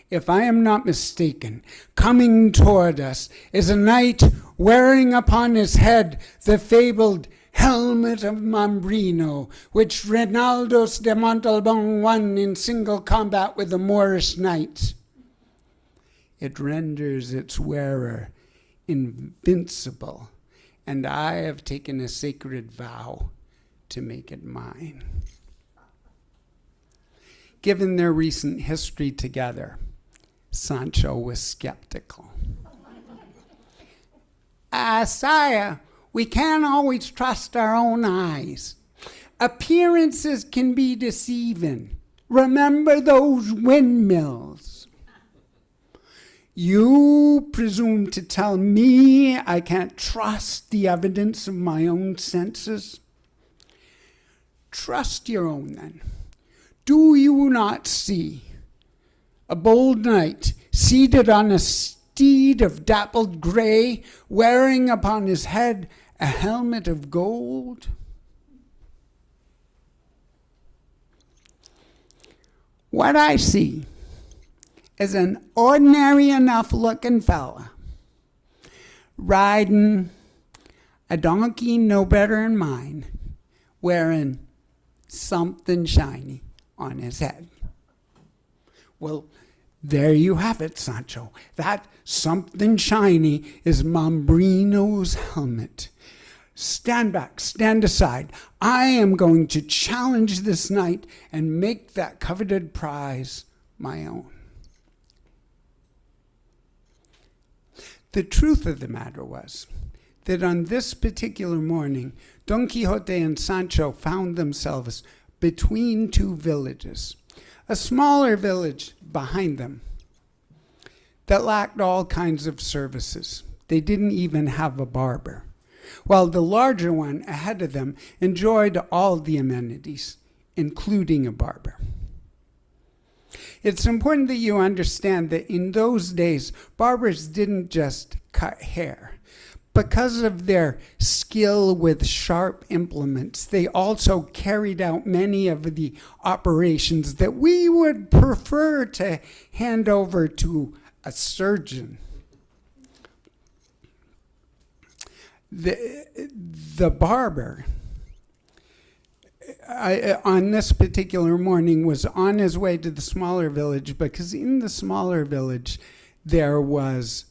If I am not mistaken, coming toward us is a knight wearing upon his head the fabled helmet of Mambrino, which Reinaldos de Montalbán won in single combat with the Moorish knight. It renders its wearer invincible, and I have taken a sacred vow to make it mine. Given their recent history together, Sancho was skeptical. Sire, we can't always trust our own eyes. Appearances can be deceiving. Remember those windmills. You presume to tell me I can't trust the evidence of my own senses? Trust your own, then. Do you not see a bold knight seated on a steed of dappled gray, wearing upon his head a helmet of gold? What I see is an ordinary enough looking fella riding a donkey no better than mine, wearing something shiny on his head. Well, there you have it, Sancho. That something shiny is Mambrino's helmet. Stand back, stand aside. I am going to challenge this knight and make that coveted prize my own. The truth of the matter was that on this particular morning, Don Quixote and Sancho found themselves between two villages, a smaller village behind them that lacked all kinds of services. They didn't even have a barber, while the larger one ahead of them enjoyed all the amenities, including a barber. It's important that you understand that in those days, barbers didn't just cut hair. Because of their skill with sharp implements, they also carried out many of the operations that we would prefer to hand over to a surgeon. The barber, on this particular morning, was on his way to the smaller village, because in the smaller village there was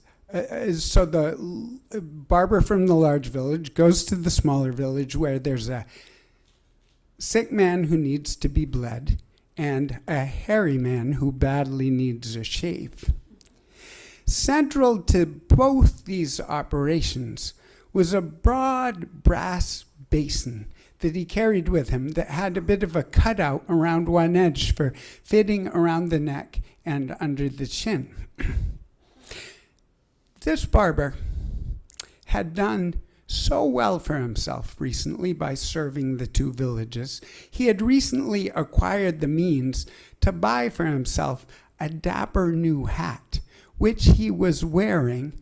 so the barber from the large village goes to the smaller village where there's a sick man who needs to be bled and a hairy man who badly needs a shave. Central to both these operations was a broad brass basin that he carried with him that had a bit of a cutout around one edge for fitting around the neck and under the chin. This barber had done so well for himself recently by serving the two villages. He had recently acquired the means to buy for himself a dapper new hat, which he was wearing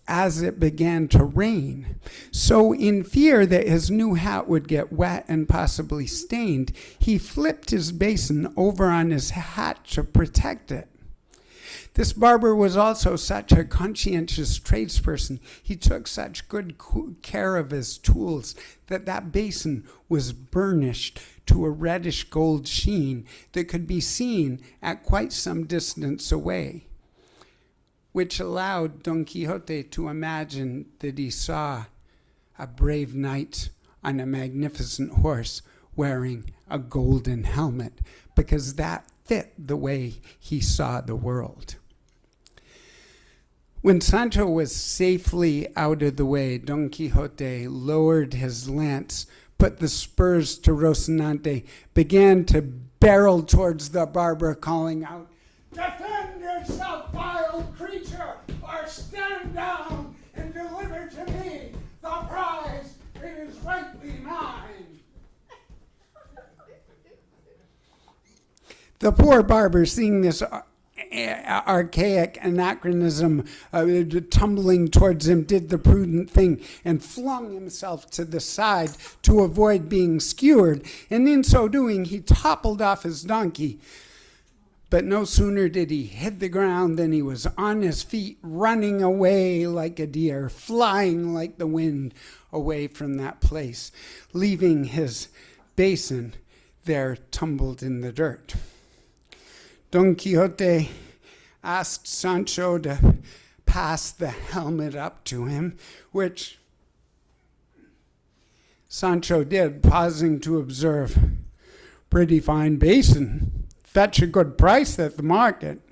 as it began to rain. So in fear that his new hat would get wet and possibly stained, he flipped his basin over on his hat to protect it. This barber was also such a conscientious tradesperson. He took such good care of his tools that that basin was burnished to a reddish gold sheen that could be seen at quite some distance away, which allowed Don Quixote to imagine that he saw a brave knight on a magnificent horse wearing a golden helmet, because that fit the way he saw the world. When Sancho was safely out of the way, Don Quixote lowered his lance, put the spurs to Rocinante, began to barrel towards the barber, calling out, "Defend yourself, vile creature, or stand down and deliver to me the prize that is rightly mine." The poor barber, seeing this archaic anachronism tumbling towards him, did the prudent thing and flung himself to the side to avoid being skewered. And in so doing, he toppled off his donkey, But no sooner did he hit the ground than he was on his feet, running away like a deer, flying like the wind away from that place, leaving his basin there tumbled in the dirt. Don Quixote asked Sancho to pass the helmet up to him, which Sancho did, pausing to observe, "Pretty fine basin. Fetch a good price at the market."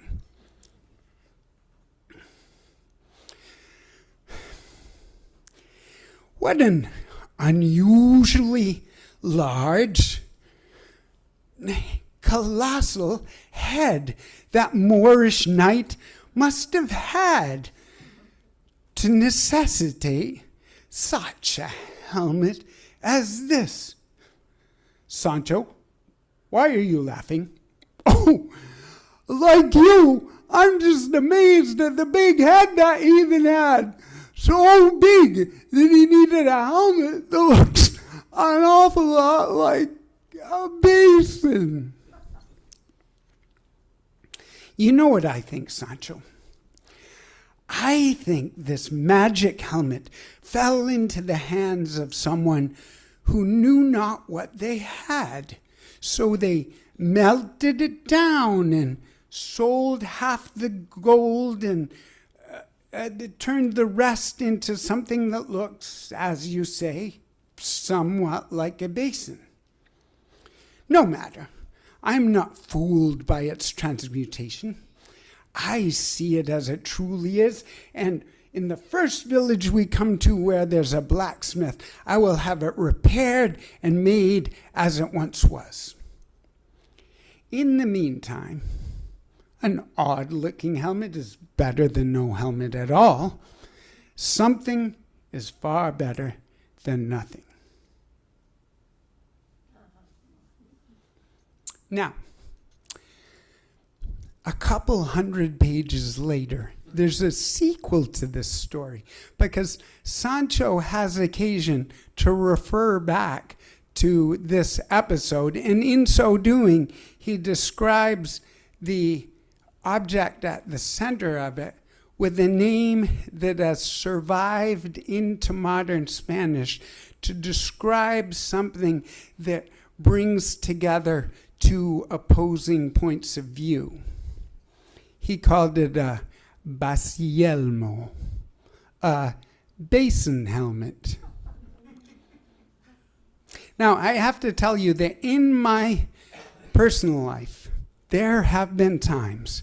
What an unusually large, colossal head that Moorish knight must have had to necessitate such a helmet as this. Sancho, why are you laughing? Oh, like you, I'm just amazed at the big head that he even had. So big that he needed a helmet that looks an awful lot like a basin. You know what I think, Sancho? I think this magic helmet fell into the hands of someone who knew not what they had. So they melted it down and sold half the gold and turned the rest into something that looks, as you say, somewhat like a basin. No matter. I'm not fooled by its transmutation. I see it as it truly is, and in the first village we come to where there's a blacksmith, I will have it repaired and made as it once was. In the meantime, an odd-looking helmet is better than no helmet at all. Something is far better than nothing. Now, a couple hundred pages later, there's a sequel to this story because Sancho has occasion to refer back to this episode, and in so doing, he describes the object at the center of it with a name that has survived into modern Spanish to describe something that brings together two opposing points of view. He called it a basielmo, a basin helmet. Now, I have to tell you that in my personal life, there have been times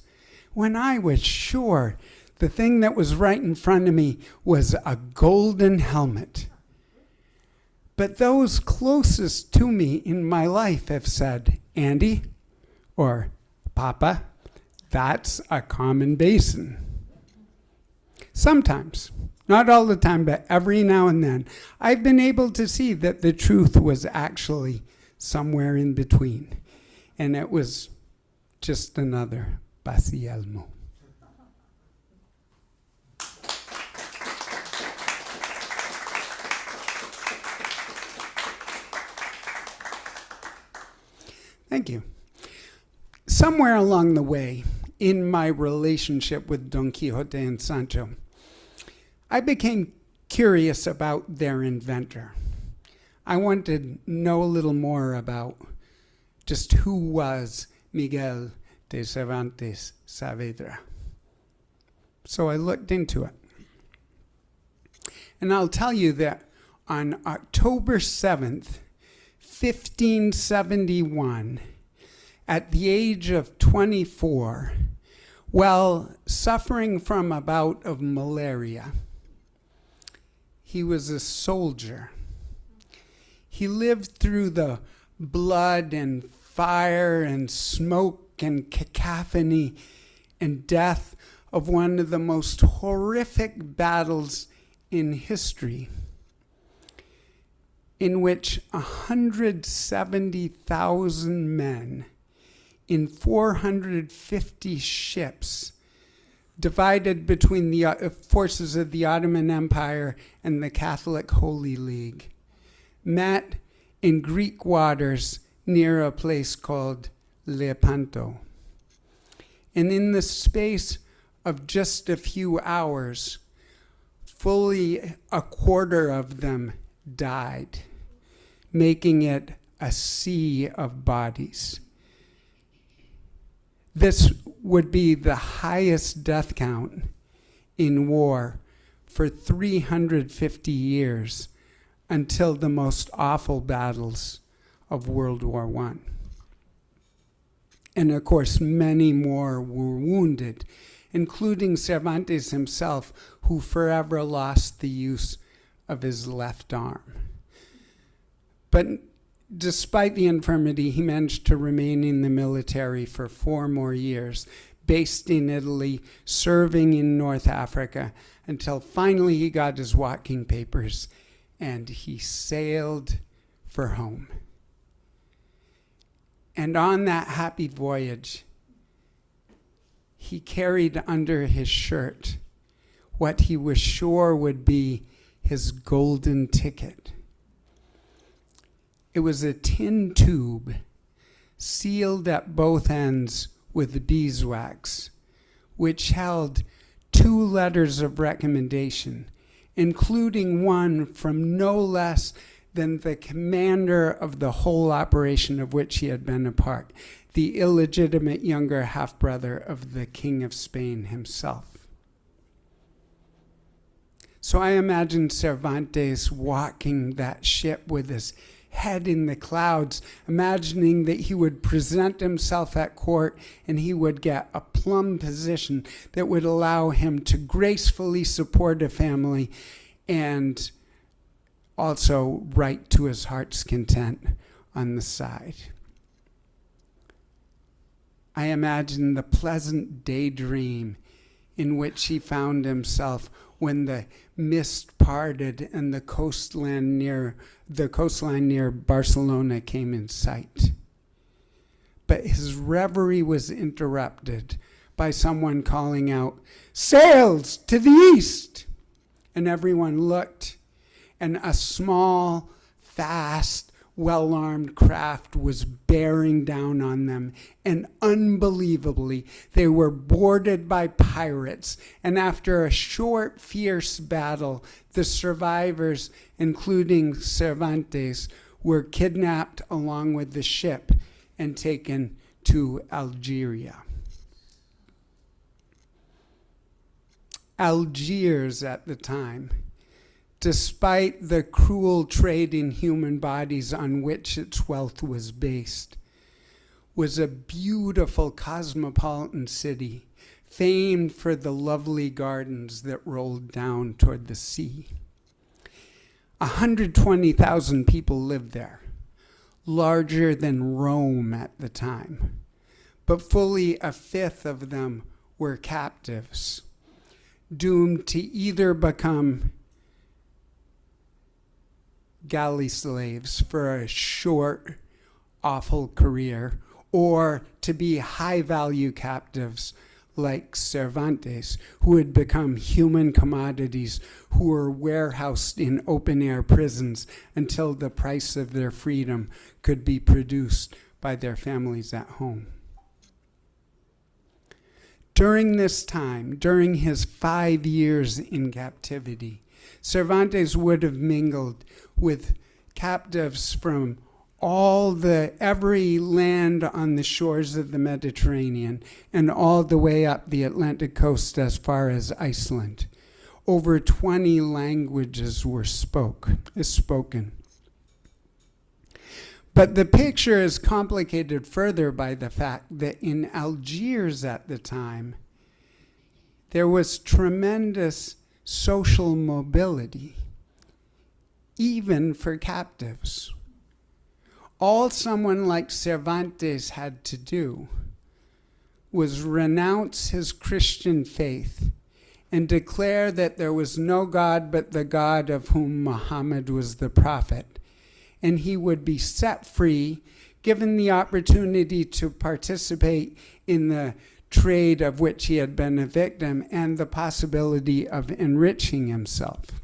when I was sure the thing that was right in front of me was a golden helmet. But those closest to me in my life have said, Andy, or Papa, that's a common basin. Sometimes, not all the time, but every now and then, I've been able to see that the truth was actually somewhere in between. And it was just another basielmo. Thank you. Somewhere along the way, in my relationship with Don Quixote and Sancho, I became curious about their inventor. I wanted to know a little more about just who was Miguel de Cervantes Saavedra. So I looked into it. And I'll tell you that on October 7th, 1571, at the age of 24, while suffering from a bout of malaria, he was a soldier. He lived through the blood and fire and smoke and cacophony and death of one of the most horrific battles in history, in which 170,000 men in 450 ships, divided between the forces of the Ottoman Empire and the Catholic Holy League, met in Greek waters near a place called Lepanto. And in the space of just a few hours, fully a quarter of them died, making it a sea of bodies. This would be the highest death count in war for 350 years until the most awful battles of World War I. And of course, many more were wounded, including Cervantes himself, who forever lost the use of his left arm. But despite the infirmity, he managed to remain in the military for 4 more years, based in Italy, serving in North Africa, until finally he got his walking papers and he sailed for home. And on that happy voyage, he carried under his shirt what he was sure would be his golden ticket. It was a tin tube sealed at both ends with beeswax, which held 2 letters of recommendation, including one from no less than the commander of the whole operation of which he had been a part, the illegitimate younger half-brother of the King of Spain himself. So I imagine Cervantes walking that ship with his head in the clouds, imagining that he would present himself at court and he would get a plum position that would allow him to gracefully support a family and also write to his heart's content on the side. I imagine the pleasant daydream in which he found himself when the mist parted and the coastline near Barcelona came in sight. But his reverie was interrupted by someone calling out, "Sails to the east!" And everyone looked, and a small, fast, well-armed craft was bearing down on them. And unbelievably, they were boarded by pirates. And after a short, fierce battle, the survivors, including Cervantes, were kidnapped along with the ship and taken to Algeria. Algiers at the time, despite the cruel trade in human bodies on which its wealth was based, was a beautiful cosmopolitan city, famed for the lovely gardens that rolled down toward the sea. 120,000 people lived there, larger than Rome at the time, but fully a fifth of them were captives, doomed to either become galley slaves for a short, awful career, or to be high-value captives like Cervantes, who had become human commodities who were warehoused in open-air prisons until the price of their freedom could be produced by their families at home. During this time, during his 5 years in captivity, Cervantes would have mingled with captives from every land on the shores of the Mediterranean and all the way up the Atlantic coast as far as Iceland. Over 20 languages were spoken. But the picture is complicated further by the fact that in Algiers at the time, there was tremendous social mobility, even for captives. All someone like Cervantes had to do was renounce his Christian faith and declare that there was no God but the God of whom Muhammad was the prophet, and he would be set free, given the opportunity to participate in the trade of which he had been a victim and the possibility of enriching himself.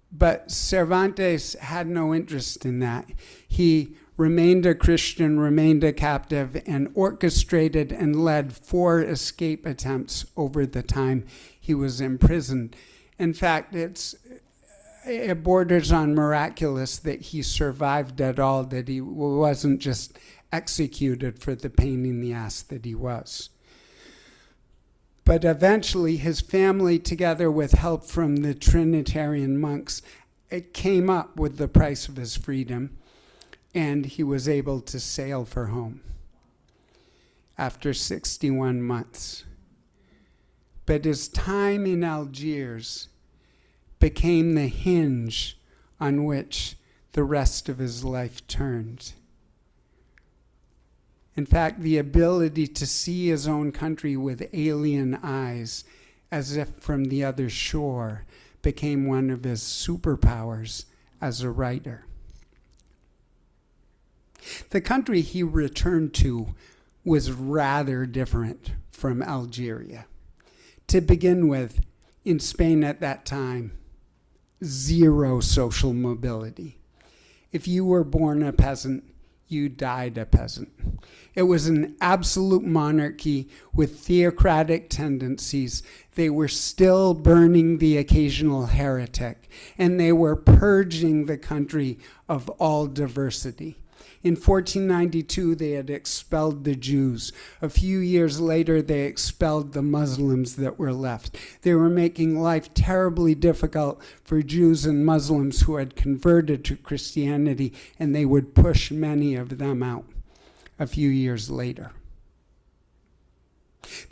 But Cervantes had no interest in that. He remained a Christian, remained a captive, and orchestrated and led 4 escape attempts over the time he was imprisoned. In fact, it borders on miraculous that he survived at all, that he wasn't just executed for the pain in the ass that he was. But eventually his family, together with help from the Trinitarian monks, it came up with the price of his freedom, and he was able to sail for home after 61 months. But his time in Algiers became the hinge on which the rest of his life turned. In fact, the ability to see his own country with alien eyes, as if from the other shore, became one of his superpowers as a writer. The country he returned to was rather different from Algeria. To begin with, in Spain at that time, 0 social mobility. If you were born a peasant, you died a peasant. It was an absolute monarchy with theocratic tendencies. They were still burning the occasional heretic, and they were purging the country of all diversity. In 1492, they had expelled the Jews. A few years later, they expelled the Muslims that were left. They were making life terribly difficult for Jews and Muslims who had converted to Christianity, and they would push many of them out a few years later.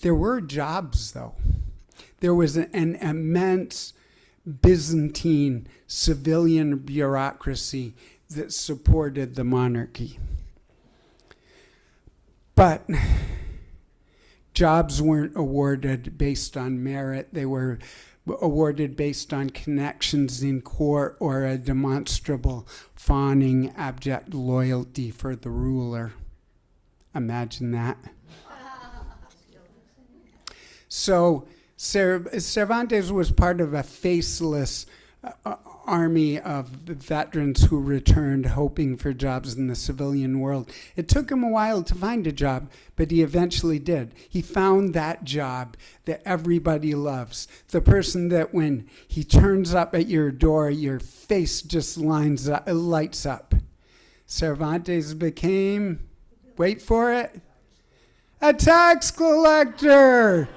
There were jobs, though. There was an immense Byzantine civilian bureaucracy that supported the monarchy. But jobs weren't awarded based on merit. They were awarded based on connections in court or a demonstrable, fawning, abject loyalty for the ruler. Imagine that. So Cervantes was part of a faceless army of veterans who returned hoping for jobs in the civilian world. It took him a while to find a job, but he eventually did. He found that job that everybody loves. The person that when he turns up at your door, your face just lights up. Cervantes became, wait for it, a tax collector.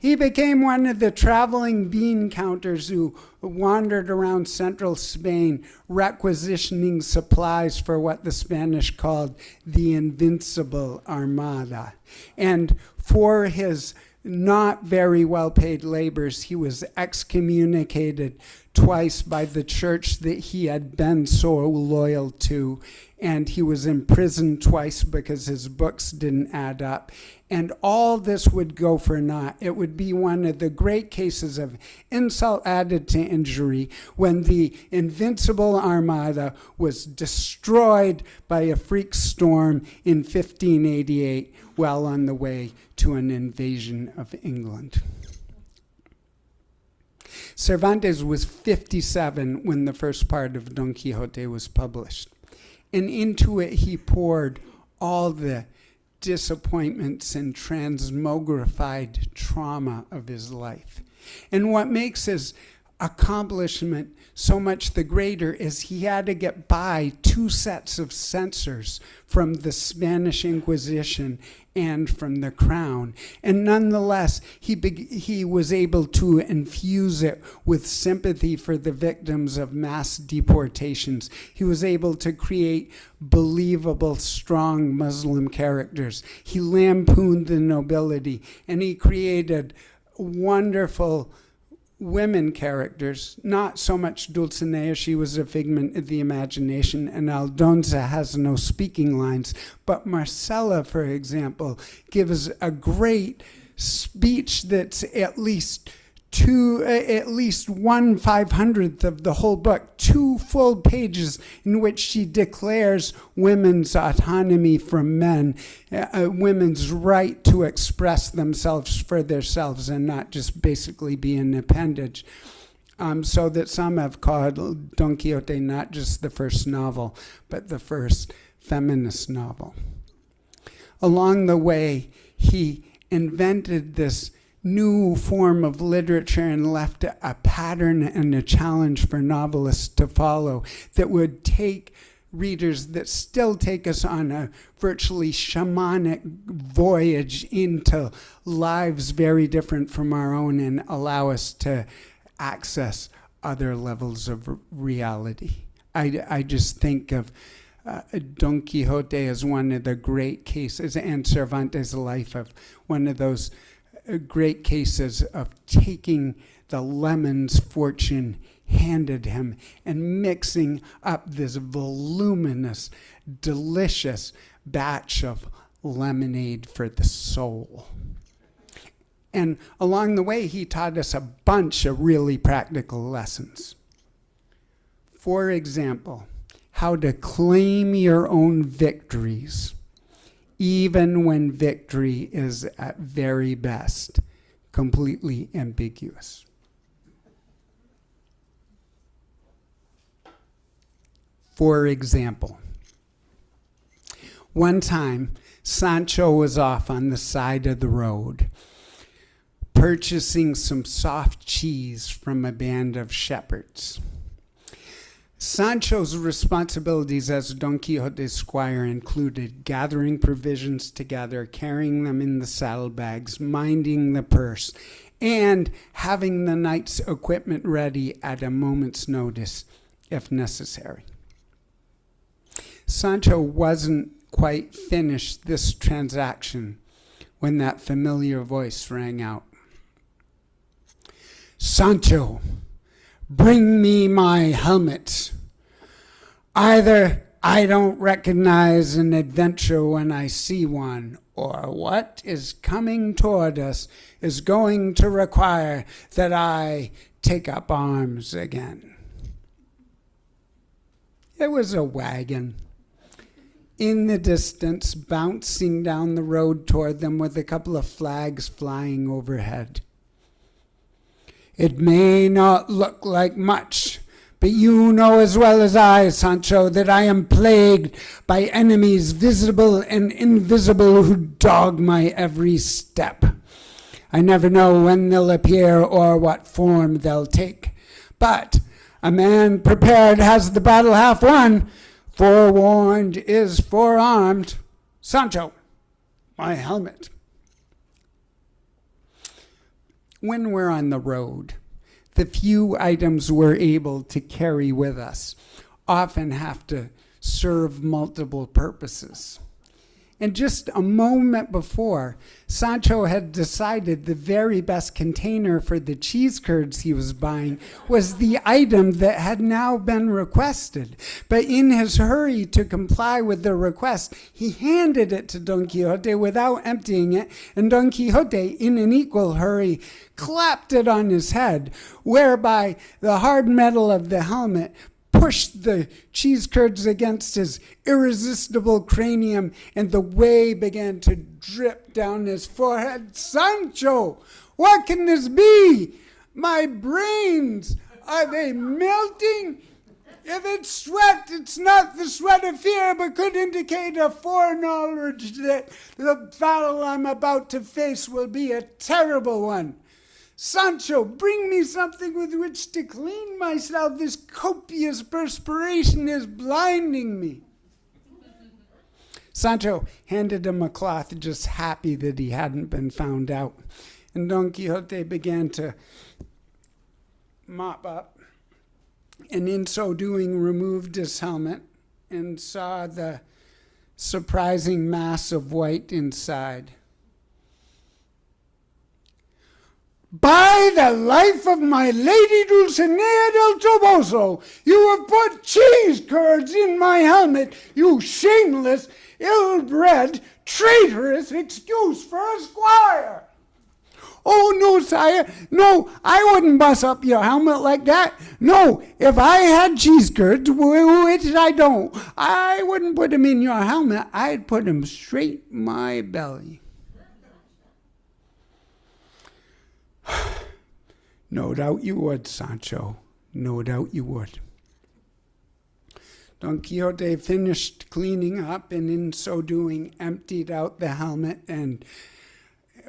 He became one of the traveling bean counters who wandered around central Spain, requisitioning supplies for what the Spanish called the Invincible Armada. And for his not very well-paid labors, he was excommunicated twice by the church that he had been so loyal to, and he was imprisoned twice because his books didn't add up. And all this would go for naught. It would be one of the great cases of insult added to injury when the Invincible Armada was destroyed by a freak storm in 1588 while on the way to an invasion of England. Cervantes was 57 when the first part of Don Quixote was published. And into it he poured all the disappointments and transmogrified trauma of his life. And what makes his accomplishment so much the greater is he had to get by 2 sets of censors from the Spanish Inquisition and from the crown. And nonetheless, he was able to infuse it with sympathy for the victims of mass deportations. He was able to create believable, strong Muslim characters. He lampooned the nobility, and he created wonderful women characters, not so much Dulcinea, she was a figment of the imagination, and Aldonza has no speaking lines, but Marcella, for example, gives a great speech that's at least 1/500th of the whole book, 2 full pages in which she declares women's autonomy from men, women's right to express themselves for themselves and not just basically be an appendage. So that some have called Don Quixote not just the first novel, but the first feminist novel. Along the way, he invented this new form of literature and left a pattern and a challenge for novelists to follow that would take readers, that still take us on a virtually shamanic voyage into lives very different from our own and allow us to access other levels of reality. I just think of Don Quixote as one of the great cases, and Cervantes' life of one of those great cases of taking the lemons fortune handed him and mixing up this voluminous, delicious batch of lemonade for the soul. And along the way, he taught us a bunch of really practical lessons. For example, how to claim your own victories, even when victory is at very best completely ambiguous. For example, one time, Sancho was off on the side of the road, purchasing some soft cheese from a band of shepherds. Sancho's responsibilities as Don Quixote's squire included gathering provisions together, carrying them in the saddlebags, minding the purse, and having the knight's equipment ready at a moment's notice if necessary. Sancho wasn't quite finished this transaction when that familiar voice rang out. "Sancho, bring me my helmet. Either I don't recognize an adventure when I see one, or what is coming toward us is going to require that I take up arms again." It was a wagon in the distance, bouncing down the road toward them with a couple of flags flying overhead. "It may not look like much, but you know as well as I, Sancho, that I am plagued by enemies visible and invisible who dog my every step. I never know when they'll appear or what form they'll take. But a man prepared has the battle half won. Forewarned is forearmed. Sancho, my helmet." When we're on the road, the few items we're able to carry with us often have to serve multiple purposes. And just a moment before, Sancho had decided the very best container for the cheese curds he was buying was the item that had now been requested. But in his hurry to comply with the request, he handed it to Don Quixote without emptying it, and Don Quixote, in an equal hurry, clapped it on his head, whereby the hard metal of the helmet pushed the cheese curds against his irresistible cranium, and the whey began to drip down his forehead. "Sancho, what can this be? My brains, are they melting? If it's sweat, it's not the sweat of fear, but could indicate a foreknowledge that the battle I'm about to face will be a terrible one. Sancho, bring me something with which to clean myself. This copious perspiration is blinding me." Sancho handed him a cloth, just happy that he hadn't been found out. And Don Quixote began to mop up, and in so doing removed his helmet and saw the surprising mass of white inside. "By the life of my lady Dulcinea del Toboso, you have put cheese curds in my helmet, you shameless, ill-bred, traitorous excuse for a squire." "Oh, no, sire, no, I wouldn't bust up your helmet like that. No, if I had cheese curds, which I don't, I wouldn't put them in your helmet. I'd put them straight in my belly." "No doubt you would, Sancho. No doubt you would." Don Quixote finished cleaning up, and in so doing emptied out the helmet and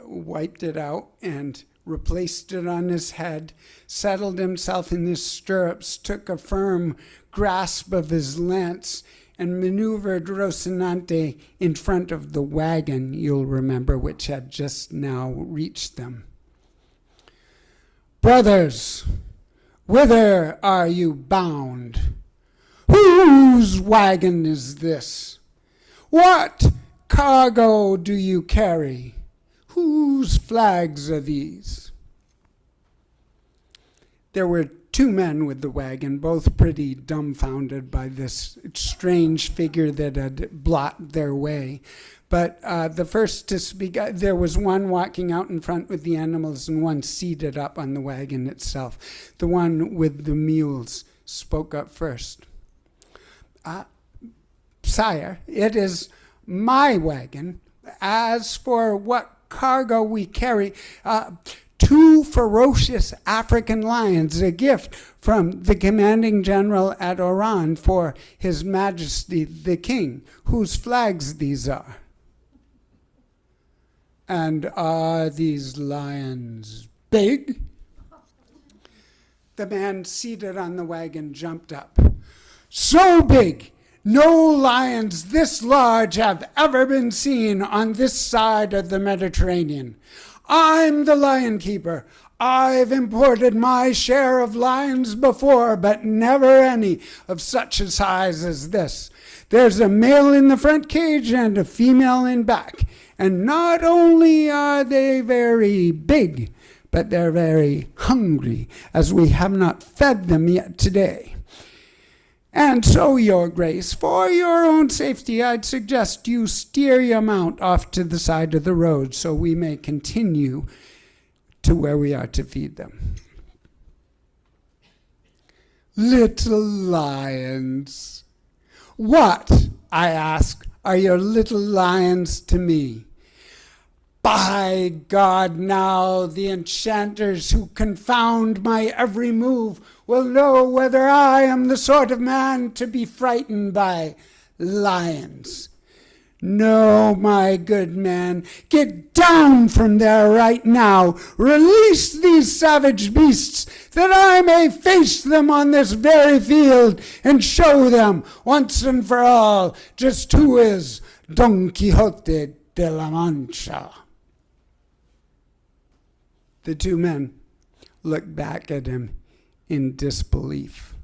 wiped it out and replaced it on his head, settled himself in his stirrups, took a firm grasp of his lance, and maneuvered Rocinante in front of the wagon, you'll remember, which had just now reached them. "Brothers, whither are you bound? Whose wagon is this? What cargo do you carry? Whose flags are these?" There were 2 men with the wagon, both pretty dumbfounded by this strange figure that had blocked their way. But the first to speak, there was one walking out in front with the animals and one seated up on the wagon itself. The one with the mules spoke up first. "Sire, it is my wagon. As for what cargo we carry, 2 ferocious African lions, a gift from the commanding general at Oran for His Majesty the King, whose flags these are." "And are these lions big?" The man seated on the wagon jumped up. "So big! No lions this large have ever been seen on this side of the Mediterranean. I'm the lion keeper. I've imported my share of lions before, but never any of such a size as this. There's a male in the front cage and a female in back. And not only are they very big, but they're very hungry, as we have not fed them yet today. And so, Your Grace, for your own safety, I'd suggest you steer your mount off to the side of the road so we may continue to where we are to feed them." Little lions. What, I ask, are your little lions to me? By God, now the enchanters who confound my every move will know whether I am the sort of man to be frightened by lions. No, my good man, get down from there right now. Release these savage beasts, that I may face them on this very field and show them once and for all just who is Don Quixote de la Mancha. The 2 men looked back at him in disbelief.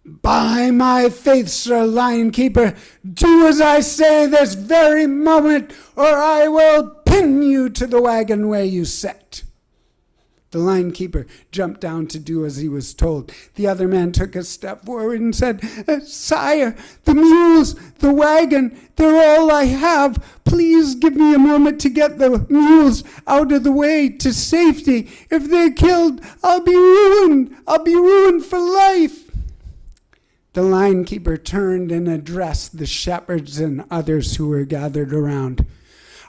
"By my faith, Sir Lion Keeper, do as I say this very moment, or I will pin you to the wagon where you sit." The lion keeper jumped down to do as he was told. The other man took a step forward and said, "Sire, the mules, the wagon, they're all I have. Please give me a moment to get the mules out of the way to safety. If they're killed, I'll be ruined. I'll be ruined for life." The lion keeper turned and addressed the shepherds and others who were gathered around.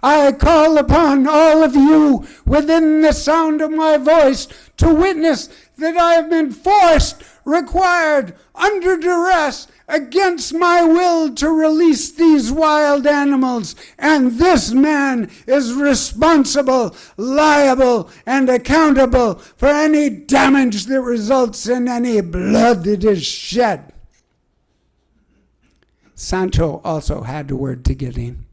"I call upon all of you within the sound of my voice to witness that I have been forced, required, under duress, against my will to release these wild animals, and this man is responsible, liable, and accountable for any damage that results in any blood that is shed." Sancho also had a word to get in.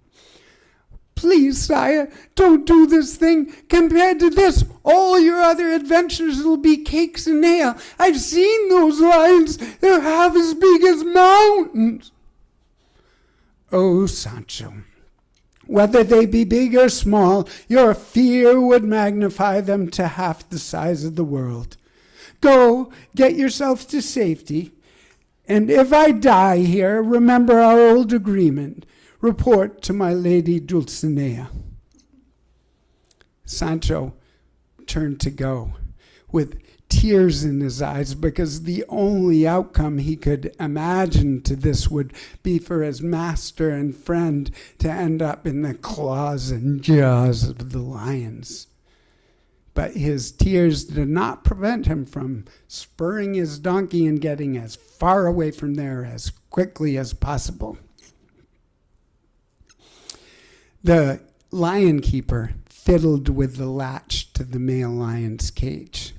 "Please, sire, don't do this thing. Compared to this, all your other adventures will be cakes and ale. I've seen those lions. They're half as big as mountains." "Oh, Sancho, whether they be big or small, your fear would magnify them to half the size of the world. Go, get yourself to safety, and if I die here, remember our old agreement. Report to my lady Dulcinea." Sancho turned to go with tears in his eyes, because the only outcome he could imagine to this would be for his master and friend to end up in the claws and jaws of the lions. But his tears did not prevent him from spurring his donkey and getting as far away from there as quickly as possible. The lion keeper fiddled with the latch to the male lion's cage,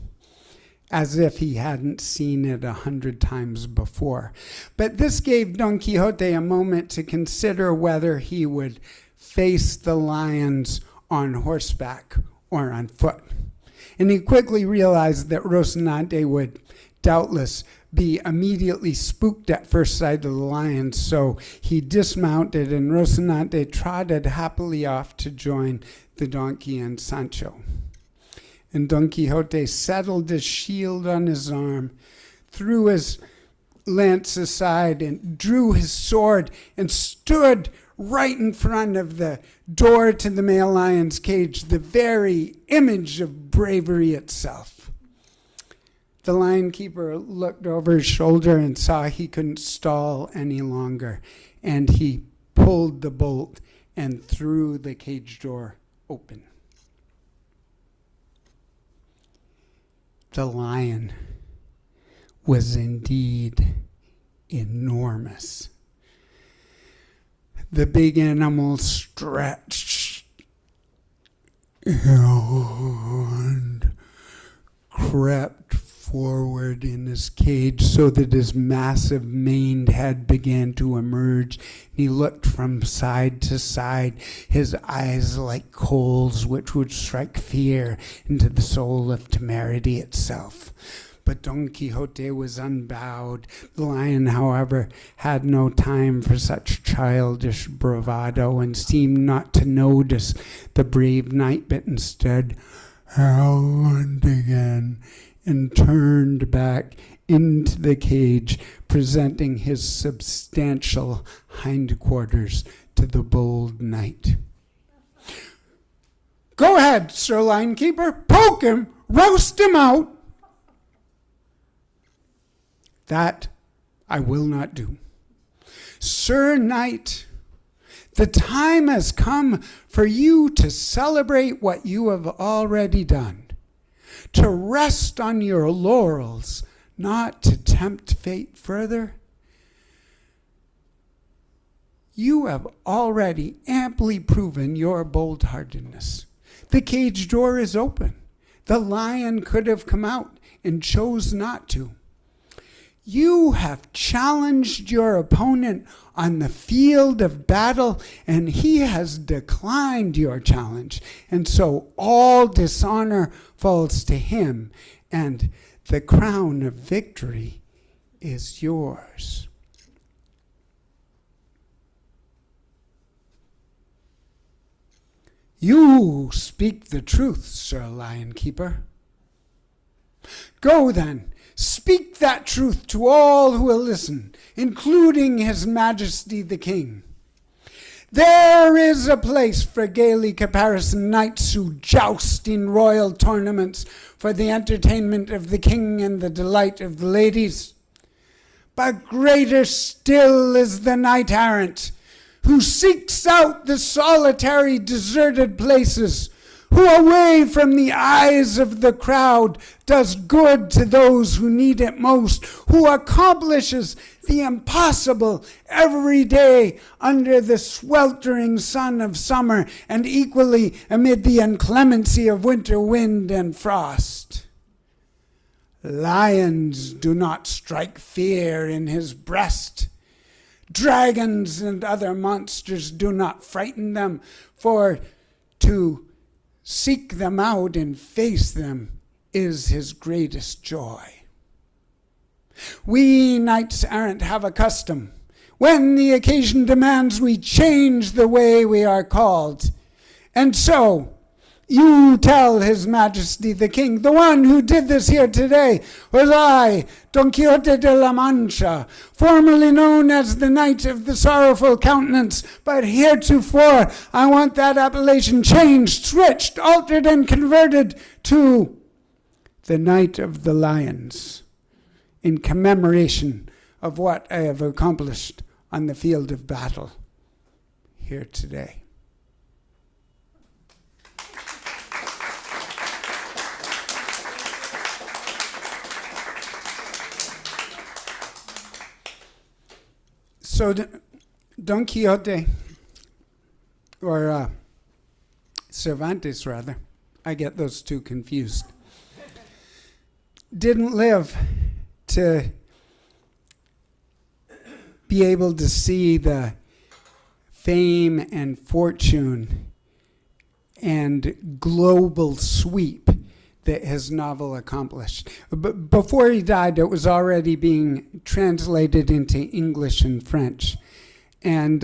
as if he hadn't seen it 100 times before. But this gave Don Quixote a moment to consider whether he would face the lions on horseback or on foot. And he quickly realized that Rocinante would doubtless be immediately spooked at first sight of the lions, so he dismounted, and Rocinante trotted happily off to join the donkey and Sancho. And Don Quixote settled his shield on his arm, threw his lance aside, and drew his sword, and stood right in front of the door to the male lion's cage, the very image of bravery itself. The lion keeper looked over his shoulder and saw he couldn't stall any longer, and he pulled the bolt and threw the cage door open. The lion was indeed enormous. The big animal stretched and crept forward in his cage so that his massive maned head began to emerge. He looked from side to side, his eyes like coals which would strike fear into the soul of temerity itself. But Don Quixote was unbowed. The lion, however, had no time for such childish bravado and seemed not to notice the brave knight, but instead howled again and turned back into the cage, presenting his substantial hindquarters to the bold knight. "Go ahead, Sir Linekeeper, poke him, roast him out." "That I will not do. Sir Knight, the time has come for you to celebrate what you have already done, to rest on your laurels, not to tempt fate further. You have already amply proven your bold-heartedness. The cage door is open. The lion could have come out and chose not to. You have challenged your opponent on the field of battle, and he has declined your challenge. And so all dishonor falls to him, and the crown of victory is yours." "You speak the truth, Sir Lionkeeper. Go then, speak that truth to all who will listen, including His Majesty the King. There is a place for gaily caparisoned knights who joust in royal tournaments for the entertainment of the king and the delight of the ladies. But greater still is the knight-errant, who seeks out the solitary, deserted places, who away from the eyes of the crowd does good to those who need it most, who accomplishes the impossible every day under the sweltering sun of summer and equally amid the inclemency of winter wind and frost. Lions do not strike fear in his breast. Dragons and other monsters do not frighten them, for to seek them out and face them is his greatest joy. We knights-errant have a custom. When the occasion demands, we change the way we are called. And so, you tell His Majesty the King, the one who did this here today was I, Don Quixote de la Mancha, formerly known as the Knight of the Sorrowful Countenance, but heretofore I want that appellation changed, switched, altered, and converted to the Knight of the Lions, in commemoration of what I have accomplished on the field of battle here today." So Don Quixote, or Cervantes rather, I get those two confused, didn't live to be able to see the fame and fortune and global sweep that his novel accomplished. But before he died, it was already being translated into English and French. And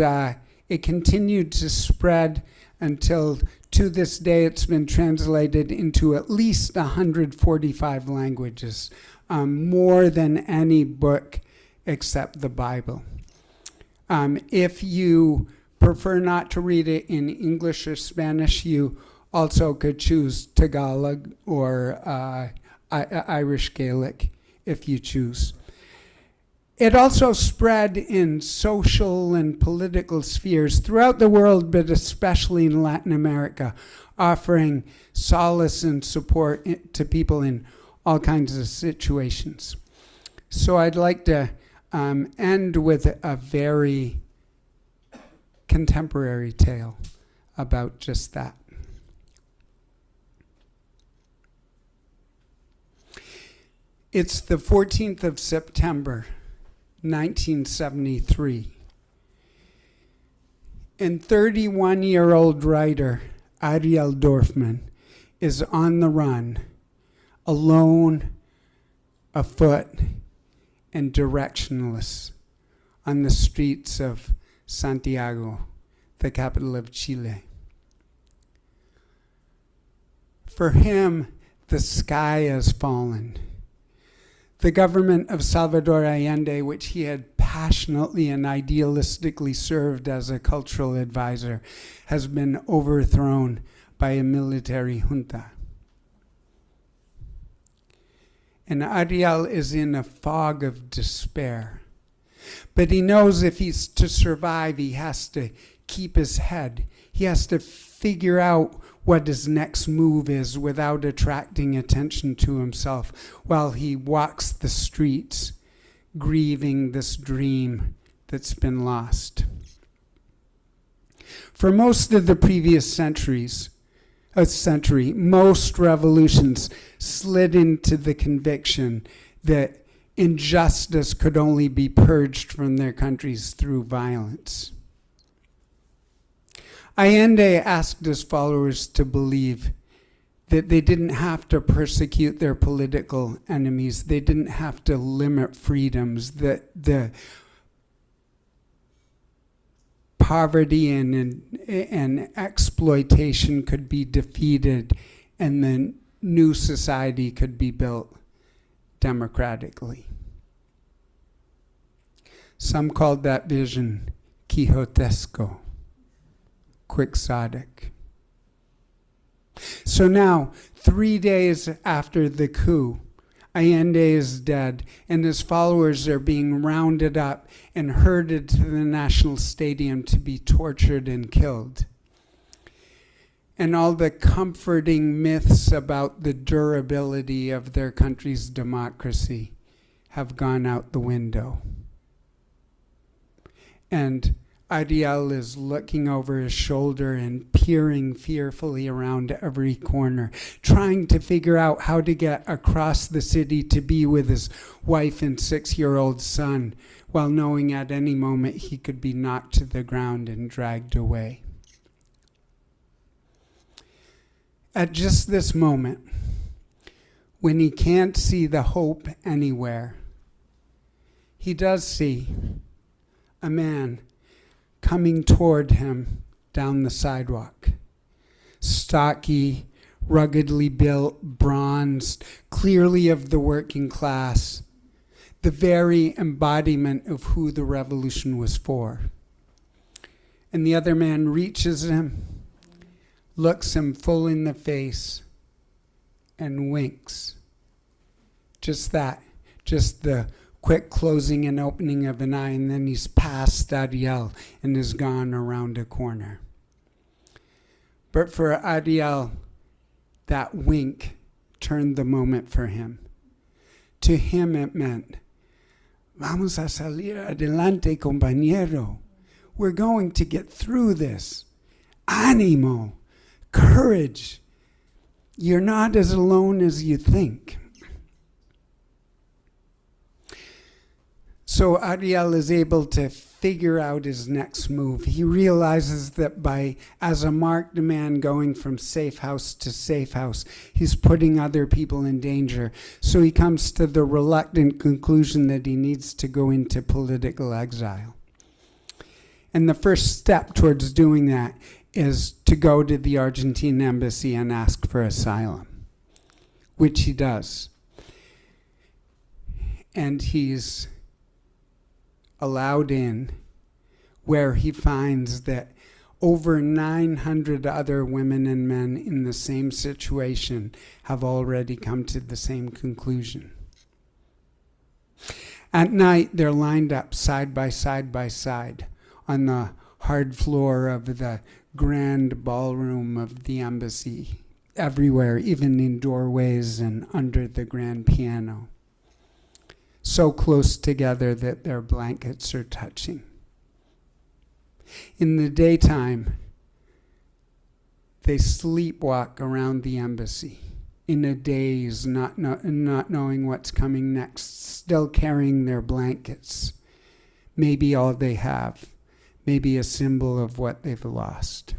it continued to spread until, to this day, it's been translated into at least 145 languages, more than any book except the Bible. If you prefer not to read it in English or Spanish, you also could choose Tagalog or Irish Gaelic if you choose. It also spread in social and political spheres throughout the world, but especially in Latin America, offering solace and support to people in all kinds of situations. So I'd like to end with a very contemporary tale about just that. It's the 14th of September, 1973. And 31-year-old writer Ariel Dorfman is on the run, alone, afoot, and directionless on the streets of Santiago, the capital of Chile. For him, the sky has fallen. The government of Salvador Allende, which he had passionately and idealistically served as a cultural advisor, has been overthrown by a military junta. And Ariel is in a fog of despair. But he knows if he's to survive, he has to keep his head. He has to figure out what his next move is without attracting attention to himself while he walks the streets, grieving this dream that's been lost. For most of the previous century, most revolutions slid into the conviction that injustice could only be purged from their countries through violence. Allende asked his followers to believe that they didn't have to persecute their political enemies, they didn't have to limit freedoms, that the poverty and exploitation could be defeated and the new society could be built democratically. Some called that vision Quixotesco, Quixotic. So now, 3 days after the coup, Allende is dead, and his followers are being rounded up and herded to the National Stadium to be tortured and killed. And all the comforting myths about the durability of their country's democracy have gone out the window. And Ariel is looking over his shoulder and peering fearfully around every corner, trying to figure out how to get across the city to be with his wife and 6-year-old son, while knowing at any moment he could be knocked to the ground and dragged away. At just this moment, when he can't see the hope anywhere, he does see a man coming toward him down the sidewalk. Stocky, ruggedly built, bronzed, clearly of the working class, the very embodiment of who the revolution was for. And the other man reaches him, looks him full in the face, and winks. Just that, just the quick closing and opening of an eye, and then he's past Ariel and is gone around a corner. But for Ariel, that wink turned the moment for him. To him it meant Vamos a salir adelante, compañero. We're going to get through this. Ánimo, courage. You're not as alone as you think. So Ariel is able to figure out his next move. He realizes that as a marked man going from safe house to safe house, he's putting other people in danger. So he comes to the reluctant conclusion that he needs to go into political exile. And the first step towards doing that is to go to the Argentine embassy and ask for asylum, which he does. And he's allowed in, where he finds that over 900 other women and men in the same situation have already come to the same conclusion. At night, they're lined up side by side on the hard floor of the grand ballroom of the embassy, everywhere, even in doorways and under the grand piano. So close together that their blankets are touching. In the daytime, they sleepwalk around the embassy in a daze, not knowing what's coming next, still carrying their blankets, maybe all they have, maybe a symbol of what they've lost.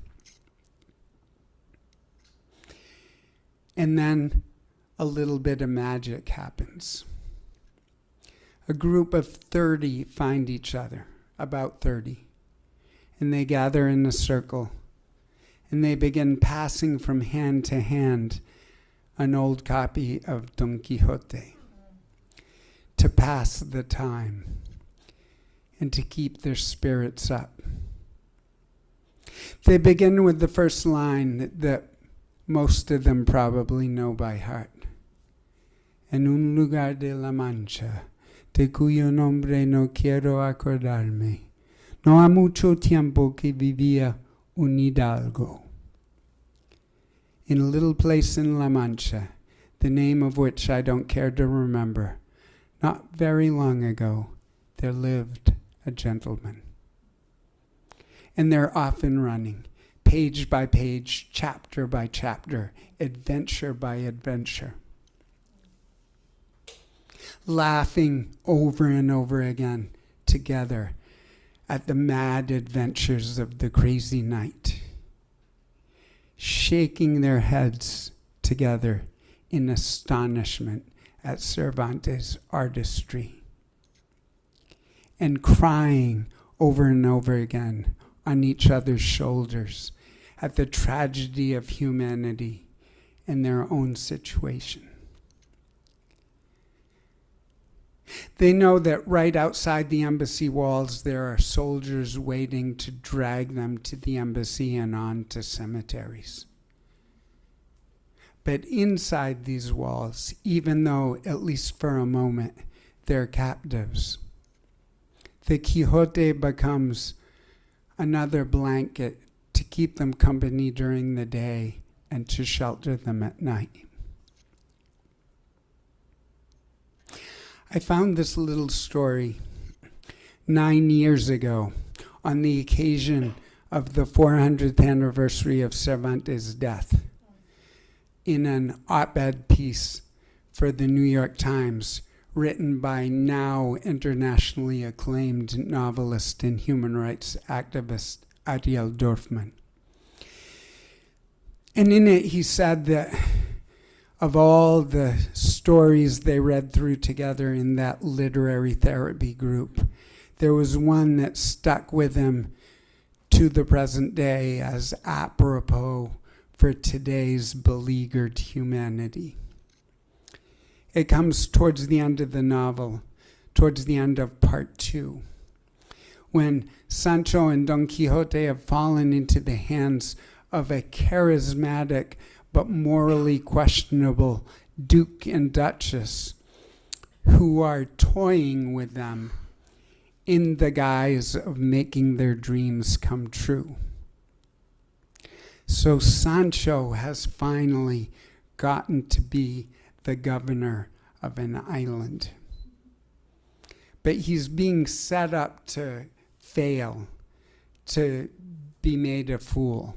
And then a little bit of magic happens. A group of 30 find each other, about 30, and they gather in a circle, and they begin passing from hand to hand an old copy of Don Quixote to pass the time and to keep their spirits up. They begin with the first line that most of them probably know by heart. En un lugar de la Mancha, de cuyo nombre no quiero acordarme, no ha mucho tiempo que vivía un hidalgo. In a little place in La Mancha, the name of which I don't care to remember, not very long ago, there lived a gentleman. And they're often running, page by page, chapter by chapter, adventure by adventure, laughing over and over again together at the mad adventures of the crazy night, shaking their heads together in astonishment at Cervantes' artistry, and crying over and over again on each other's shoulders at the tragedy of humanity and their own situation. They know that right outside the embassy walls there are soldiers waiting to drag them to the embassy and on to cemeteries. But inside these walls, even though, at least for a moment, they're captives, the Quixote becomes another blanket to keep them company during the day and to shelter them at night. I found this little story 9 years ago on the occasion of the 400th anniversary of Cervantes' death in an op-ed piece for the New York Times written by now internationally acclaimed novelist and human rights activist Ariel Dorfman. And in it he said that of all the stories they read through together in that literary therapy group, there was one that stuck with him to the present day as apropos for today's beleaguered humanity. It comes towards the end of the novel, towards the end of part 2, when Sancho and Don Quixote have fallen into the hands of a charismatic but morally questionable Duke and Duchess who are toying with them in the guise of making their dreams come true. So Sancho has finally gotten to be the governor of an island. but he's being set up to fail, to be made a fool.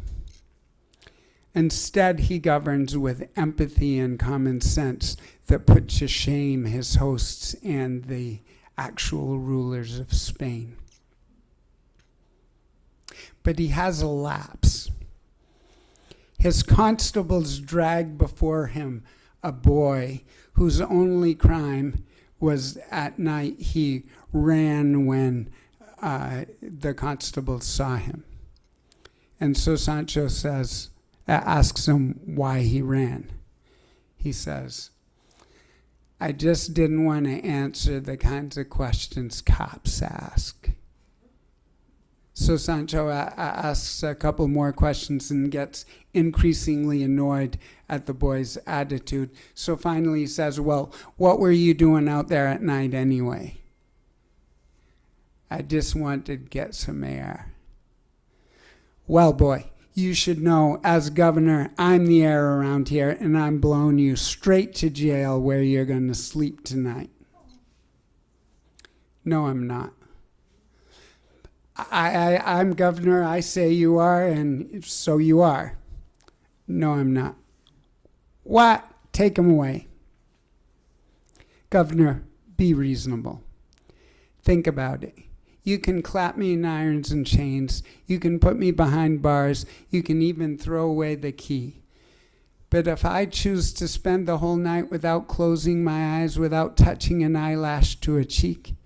Instead, he governs with empathy and common sense that put to shame his hosts and the actual rulers of Spain. But he has a lapse. His constables drag before him a boy whose only crime was at night he ran when the constables saw him. And so Sancho asks him why he ran. He says, I just didn't want to answer the kinds of questions cops ask. So Sancho asks a couple more questions and gets increasingly annoyed at the boy's attitude. So finally he says, well, what were you doing out there at night anyway? I just wanted to get some air. Well, boy, you should know, as governor, I'm the air around here, and I'm blowing you straight to jail where you're going to sleep tonight. No, I'm not. I'm governor, I say you are, and so you are. No, I'm not. What? Take him away. Governor, be reasonable. Think about it. You can clap me in irons and chains. You can put me behind bars. You can even throw away the key. But if I choose to spend the whole night without closing my eyes, without touching an eyelash to a cheek,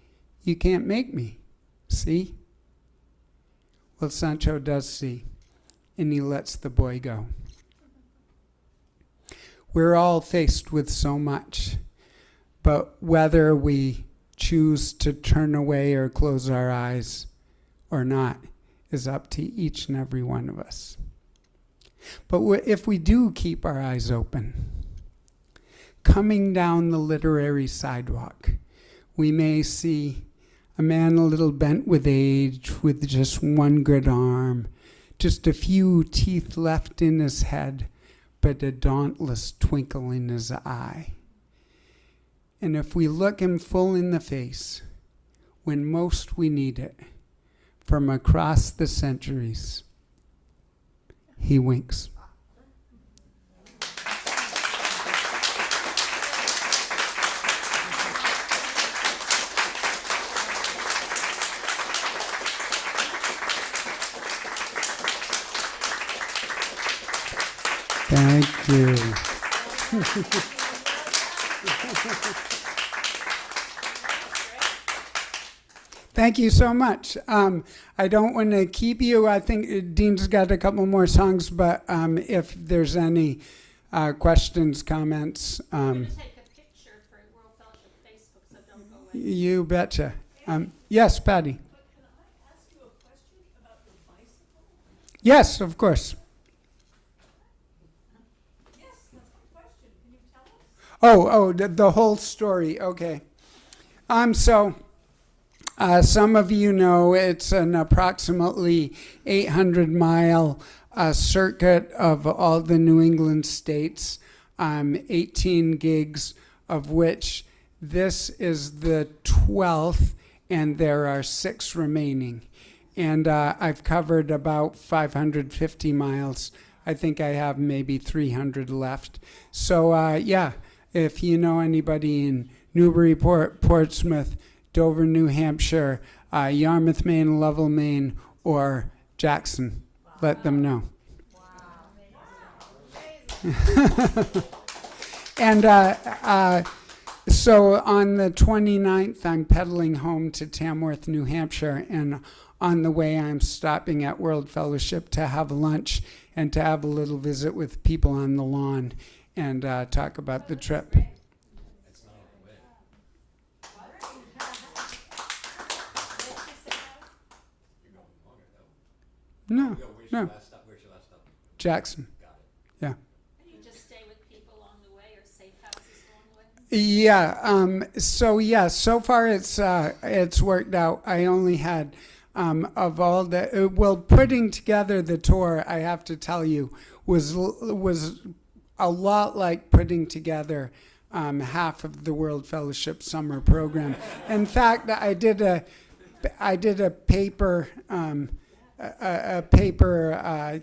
you can't make me. See? Well, Sancho does see, and he lets the boy go. We're all faced with so much, but whether we choose to turn away or close our eyes or not is up to each and every one of us. But if we do keep our eyes open, coming down the literary sidewalk, we may see a man a little bent with age, with just one good arm, just a few teeth left in his head, but a dauntless twinkle in his eye. And if we look him full in the face, when most we need it, from across the centuries, he winks. Thank you. Thank you so much. I don't want to keep you. I think Dean's got a couple more songs, but if there's any questions, comments. I'm going to take a picture for World Fellowship Facebook, so don't go away. You betcha. Yes, Patty. But can I ask you a question about your bicycle? Yes, of course. Yes, that's my question. Can you tell us? The whole story. Okay. Some of you know it's an approximately 800-mile circuit of all the New England states, 18 gigs, of which this is the 12th, and there are 6 remaining. And I've covered about 550 miles. I think I have maybe 300 left. So, if you know anybody in Newburyport, Portsmouth, Dover, New Hampshire, Yarmouth, Maine, Lovell, Maine, or Jackson, let them know. And so on the 29th, I'm pedaling home to Tamworth, New Hampshire, and on the way I'm stopping at World Fellowship to have lunch and to have a little visit with people on the lawn and talk about the trip. No. Where's your last stop? Jackson. Got it. Yeah. You just stay with people along the way, or safe houses along the way? Yeah. So far it's worked out. I only had of all the putting together the tour, I have to tell you, was a lot like putting together half of the World Fellowship summer program. In fact, I did a paper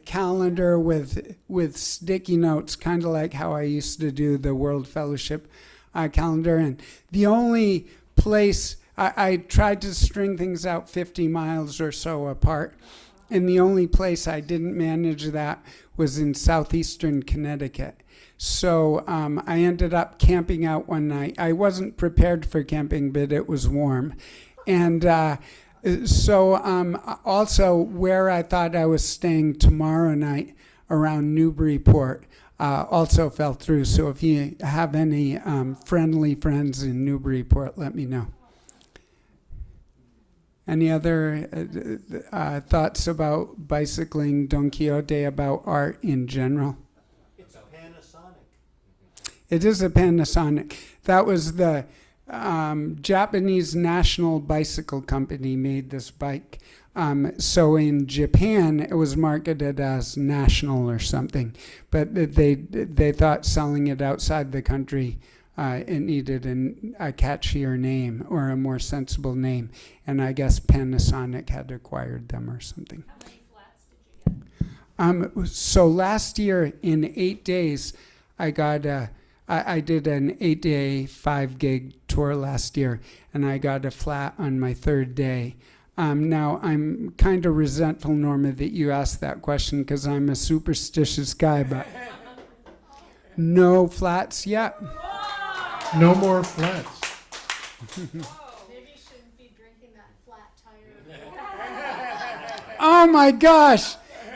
calendar with sticky notes, kind of like how I used to do the World Fellowship calendar. And the only place I tried to string things out 50 miles or so apart, and the only place I didn't manage that was in southeastern Connecticut. So I ended up camping out one night. I wasn't prepared for camping, but it was warm. And also where I thought I was staying tomorrow night around Newburyport also fell through. So if you have any friendly friends in Newburyport, let me know. Any other thoughts about bicycling Don Quixote, about art in general? It's a Panasonic. It is a Panasonic. That was the Japanese National Bicycle Company made this bike. So in Japan, it was marketed as national or something. But they thought selling it outside the country, it needed a catchier name or a more sensible name. And I guess Panasonic had acquired them or something. How many flats did you get? So last year, in 8 days, I did an 8-day, 5-gig tour last year, and I got a flat on my 3rd day. Now, I'm kind of resentful, Norma, that you asked that question, because I'm a superstitious guy, but no flats yet. No more flats. Maybe you shouldn't be drinking that flat tire. Oh my gosh!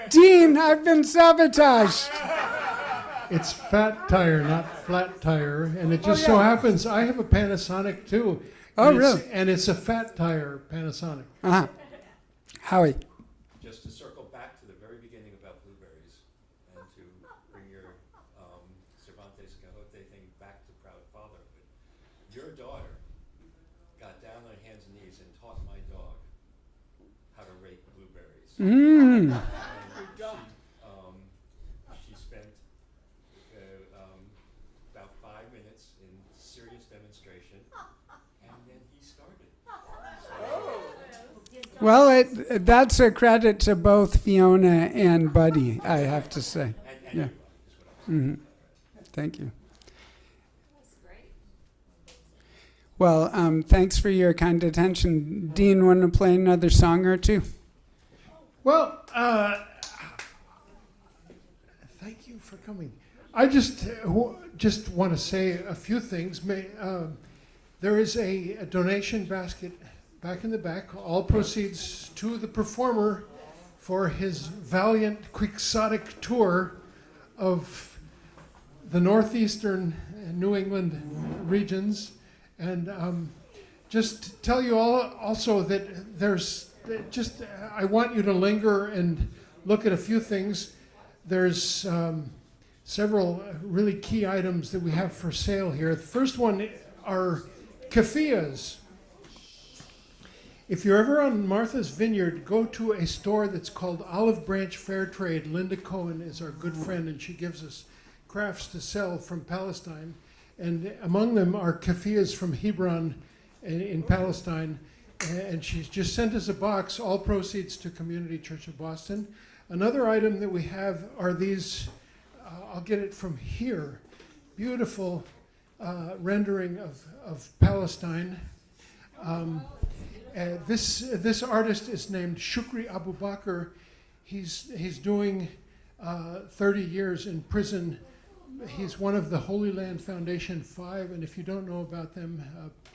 Dean, I've been sabotaged. It's fat tire, not flat tire. And it just so happens I have a Panasonic too. Oh, And really? And it's a fat tire Panasonic. Uh-huh. Howie. Just to circle back to the very beginning about blueberries and to bring your Cervantes Quixote thing back to Proud Fatherhood. Your daughter got down on hands and knees and taught my dog how to rake blueberries. Mm. And she spent about 5 minutes in serious demonstration, and then he started. Well, that's a credit to both Fiona and Buddy, I have to say. And Yeah. you, is what I'm saying. Thank you. That's great. Well, thanks for your kind attention. Dean, want to play another song or two? Well, thank you for coming. I just want to say a few things. There is a donation basket back in the back. All proceeds to the performer for his valiant Quixotic tour of the northeastern New England regions. And just tell you all also that I want you to linger and look at a few things. There's several really key items that we have for sale here. The first one are kefiyas. If you're ever on Martha's Vineyard, go to a store that's called Olive Branch Fair Trade. Linda Cohen is our good friend, and she gives us crafts to sell from Palestine. And among them are kefiyas from Hebron in Palestine. And she's just sent us a box, all proceeds to Community Church of Boston. Another item that we have are these, I'll get it from here, beautiful rendering of Palestine. This artist is named Shukri Abu Bakr. He's doing 30 years in prison. He's one of the Holy Land Foundation 5, and if you don't know about them,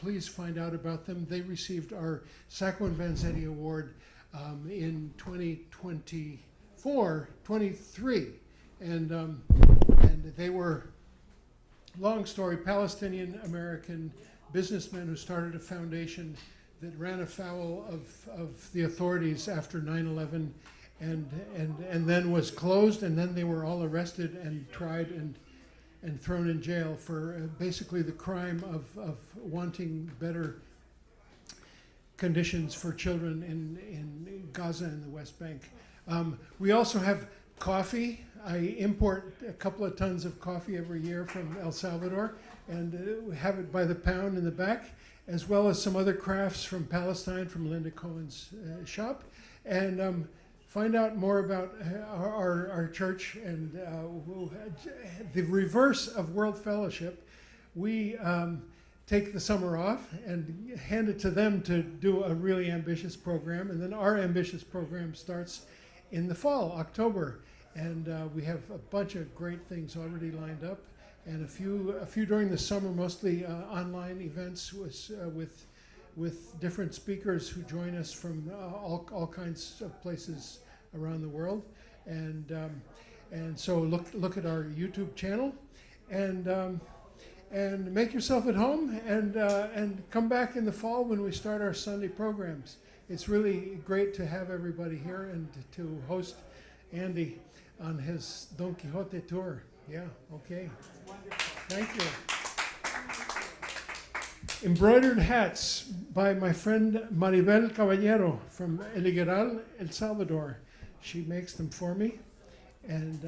please find out about them. They received our Sacco and Vanzetti Award in 23, and they were, long story, Palestinian-American businessmen who started a foundation that ran afoul of the authorities after 9/11, and then was closed, and then they were all arrested and tried and thrown in jail for basically the crime of wanting better conditions for children in Gaza and the West Bank. We also have coffee. I import a couple of tons of coffee every year from El Salvador. and we have it by the pound in the back, as well as some other crafts from Palestine from Linda Cohen's shop. And find out more about our church and the reverse of World Fellowship. We take the summer off and hand it to them to do a really ambitious program, and then our ambitious program starts in the fall, October, and we have a bunch of great things already lined up, and a few during the summer, mostly online events with different speakers who join us from all kinds of places around the world, and so look at our YouTube channel, and make yourself at home, and come back in the fall when we start our Sunday programs. It's really great to have everybody here and to host Andy on his Don Quixote tour. Yeah, okay. Thank you. Embroidered hats by my friend Maribel Caballero from El Higueral, El Salvador. She makes them for me, and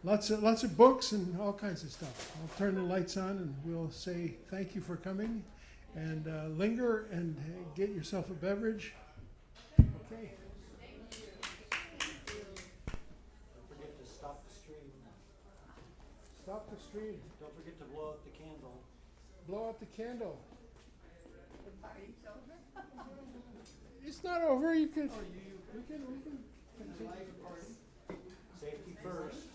lots of books and all kinds of stuff. I'll turn the lights on and we'll say thank you for coming, and linger and get yourself a beverage. Okay. Don't forget to stop the stream. Stop the stream. Don't forget to blow out the candle. Blow out the candle. It's not over. You can. We can continue the party. Safety first.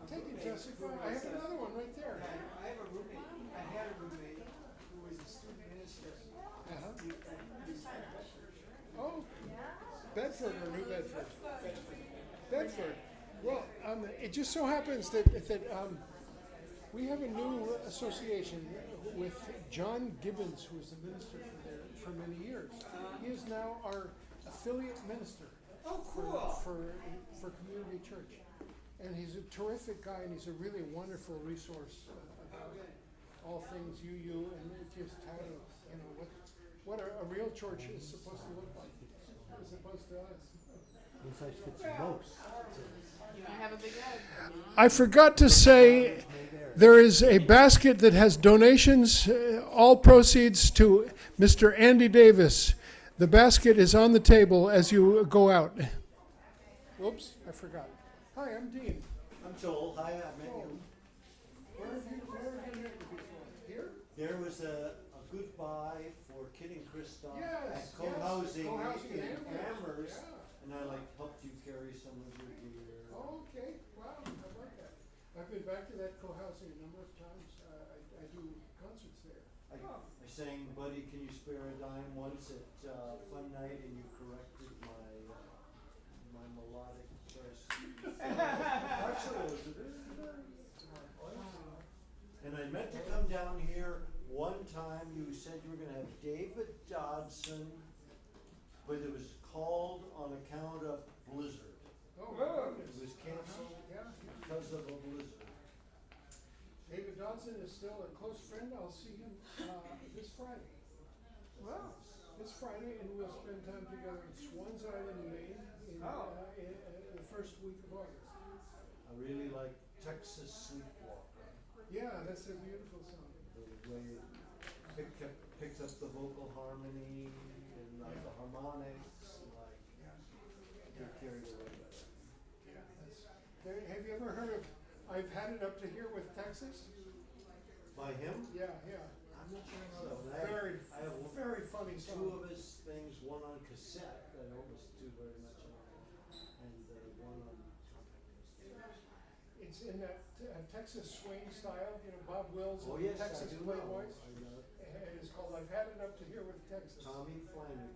Take it, Jessica. I have another one right there. I have a roommate. I had a roommate who was a student minister. Oh, Bedford or New Bedford? Bedford. Well, it just so happens that we have a new association with John Gibbons, who was the minister for many years. He is now our affiliate minister. Oh, cool. For Community Church. And he's a terrific guy, and he's a really wonderful resource about all things UU, and just how to, what a real church is supposed to look like, as opposed to us. This size fits the most. You don't have a big head. I forgot to say, there is a basket that has donations, all proceeds to Mr. Andy Davis. The basket is on the table as you go out. Whoops, I forgot. Hi, I'm Dean. I'm Joel. Hi, I met you. Where have you met me before? Here? There was a goodbye for Kid and Kristoff Yes, at yes, co-housing co-housing in in Amherst, yeah. and I helped you carry some of your gear. Oh, okay, wow, I like that. I've been back to that co-housing a number of times. I do concerts there. I sang "Buddy, Can You Spare a Dime" once at Fun Night, and you corrected my melodic choice. Actually, it was and I meant to come down here one time. You said you were going to have David Dodson, but it was called on account of blizzard. Oh, It was canceled yeah. because of a blizzard. David Dodson is still a close friend. I'll see him this Friday. Wow. This Friday, and we'll spend time together in Swans Island, Maine, in the first week of August. I really like Texas Sleepwalker. Yeah, that's a beautiful song. The way it picks up the vocal harmony and the harmonics, get carried away by that. Yeah, have you ever heard of I've Had It Up to Here with Texas? By him? Yeah, yeah. I'm not sure. So I have Very funny song. two of his things, one on cassette that I don't listen to very much anymore, and one on compact disc. It's in that Texas swing style, Bob Wills Oh and yes, Texas I do know. Playboys. I know. And it's called I've Had It Up to Here with Texas. Tommy Flanagan.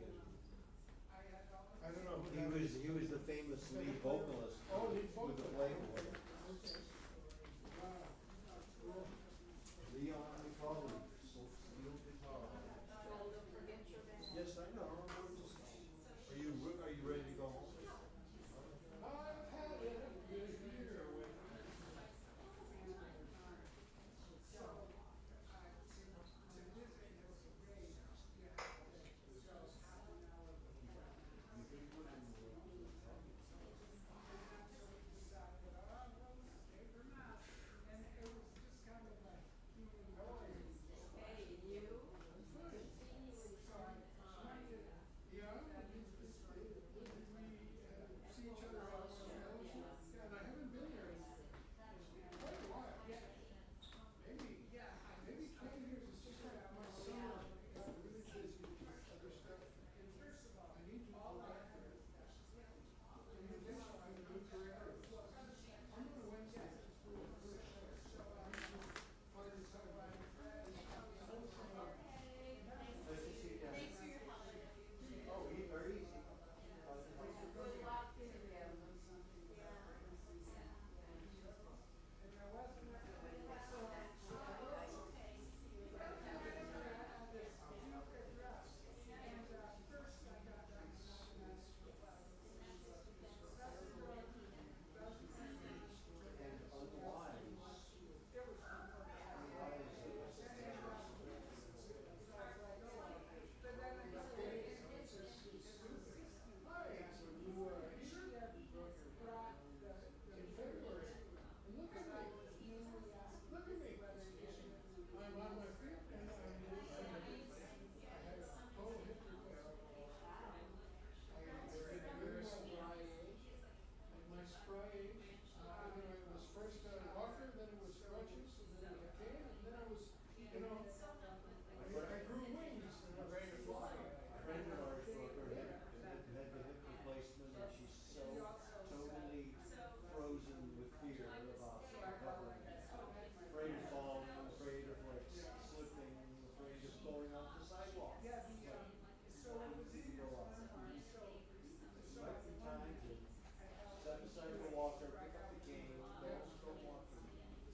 I don't know who He that is. was the famous lead vocalist Lead with the vocalist. Playboys. Wow. Cool. Leon McCauley, steel guitar. Joel, don't forget your band. Yes, I know. Are you ready to go home? I've had it up to here with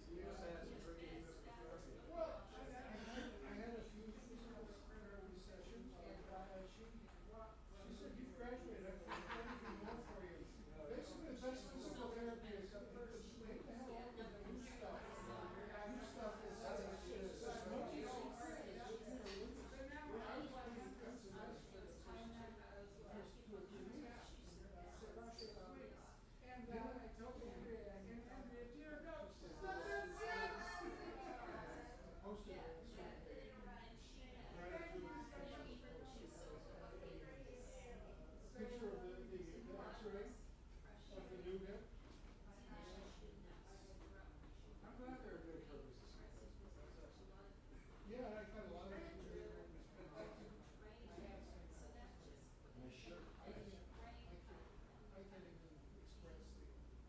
I had a few physical therapy sessions, she said, you've graduated, I've got anything more for you. Basically, the best physical therapy is, leave the hell out with the new stuff. New stuff is as much a secret as looking at Olympus. I was pretty defensive as for the first 2 or 3 weeks. And I told her, and Andrea, dear, no, she's not that serious. I posted a sort of gratitude Facebook post about a picture of the X-ray of the new hip. I'm glad there are good purposes sometimes, but that's absolutely. Yeah, I got a lot of respect. My shirt. I can't even express the gratitude feeling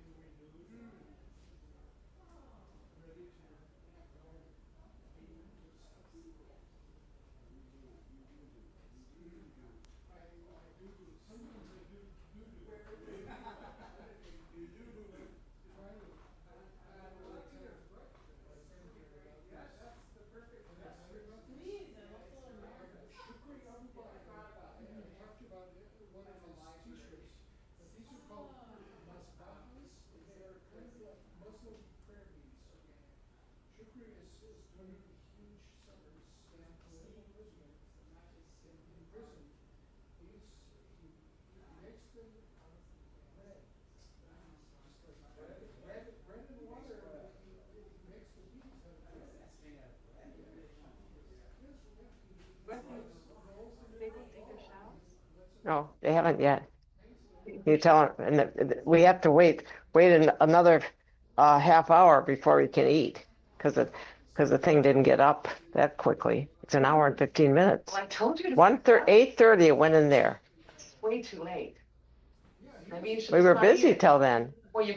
of being renewed, ready to go do stuff. I do. Sometimes I do. You do. Finally. My friend here about this. And I heard about this. Shukri Abubakar. I talked to you about one of his t-shirts. But these are called masbahas. They are kind of like Muslim prayer beads. Shukri is doing a huge suffering stamp in prison. In prison, he makes them out of bread. Just like bread and water. He makes the beads out of bread. That's made out of bread. No, they haven't yet. You tell them, and we have to wait another half hour before we can eat because the thing didn't get up that quickly. It's an hour and 15 minutes. Well, I told you to 8:30 it went in there. It's way too late. Maybe you should We were sign busy in. till then. Well, you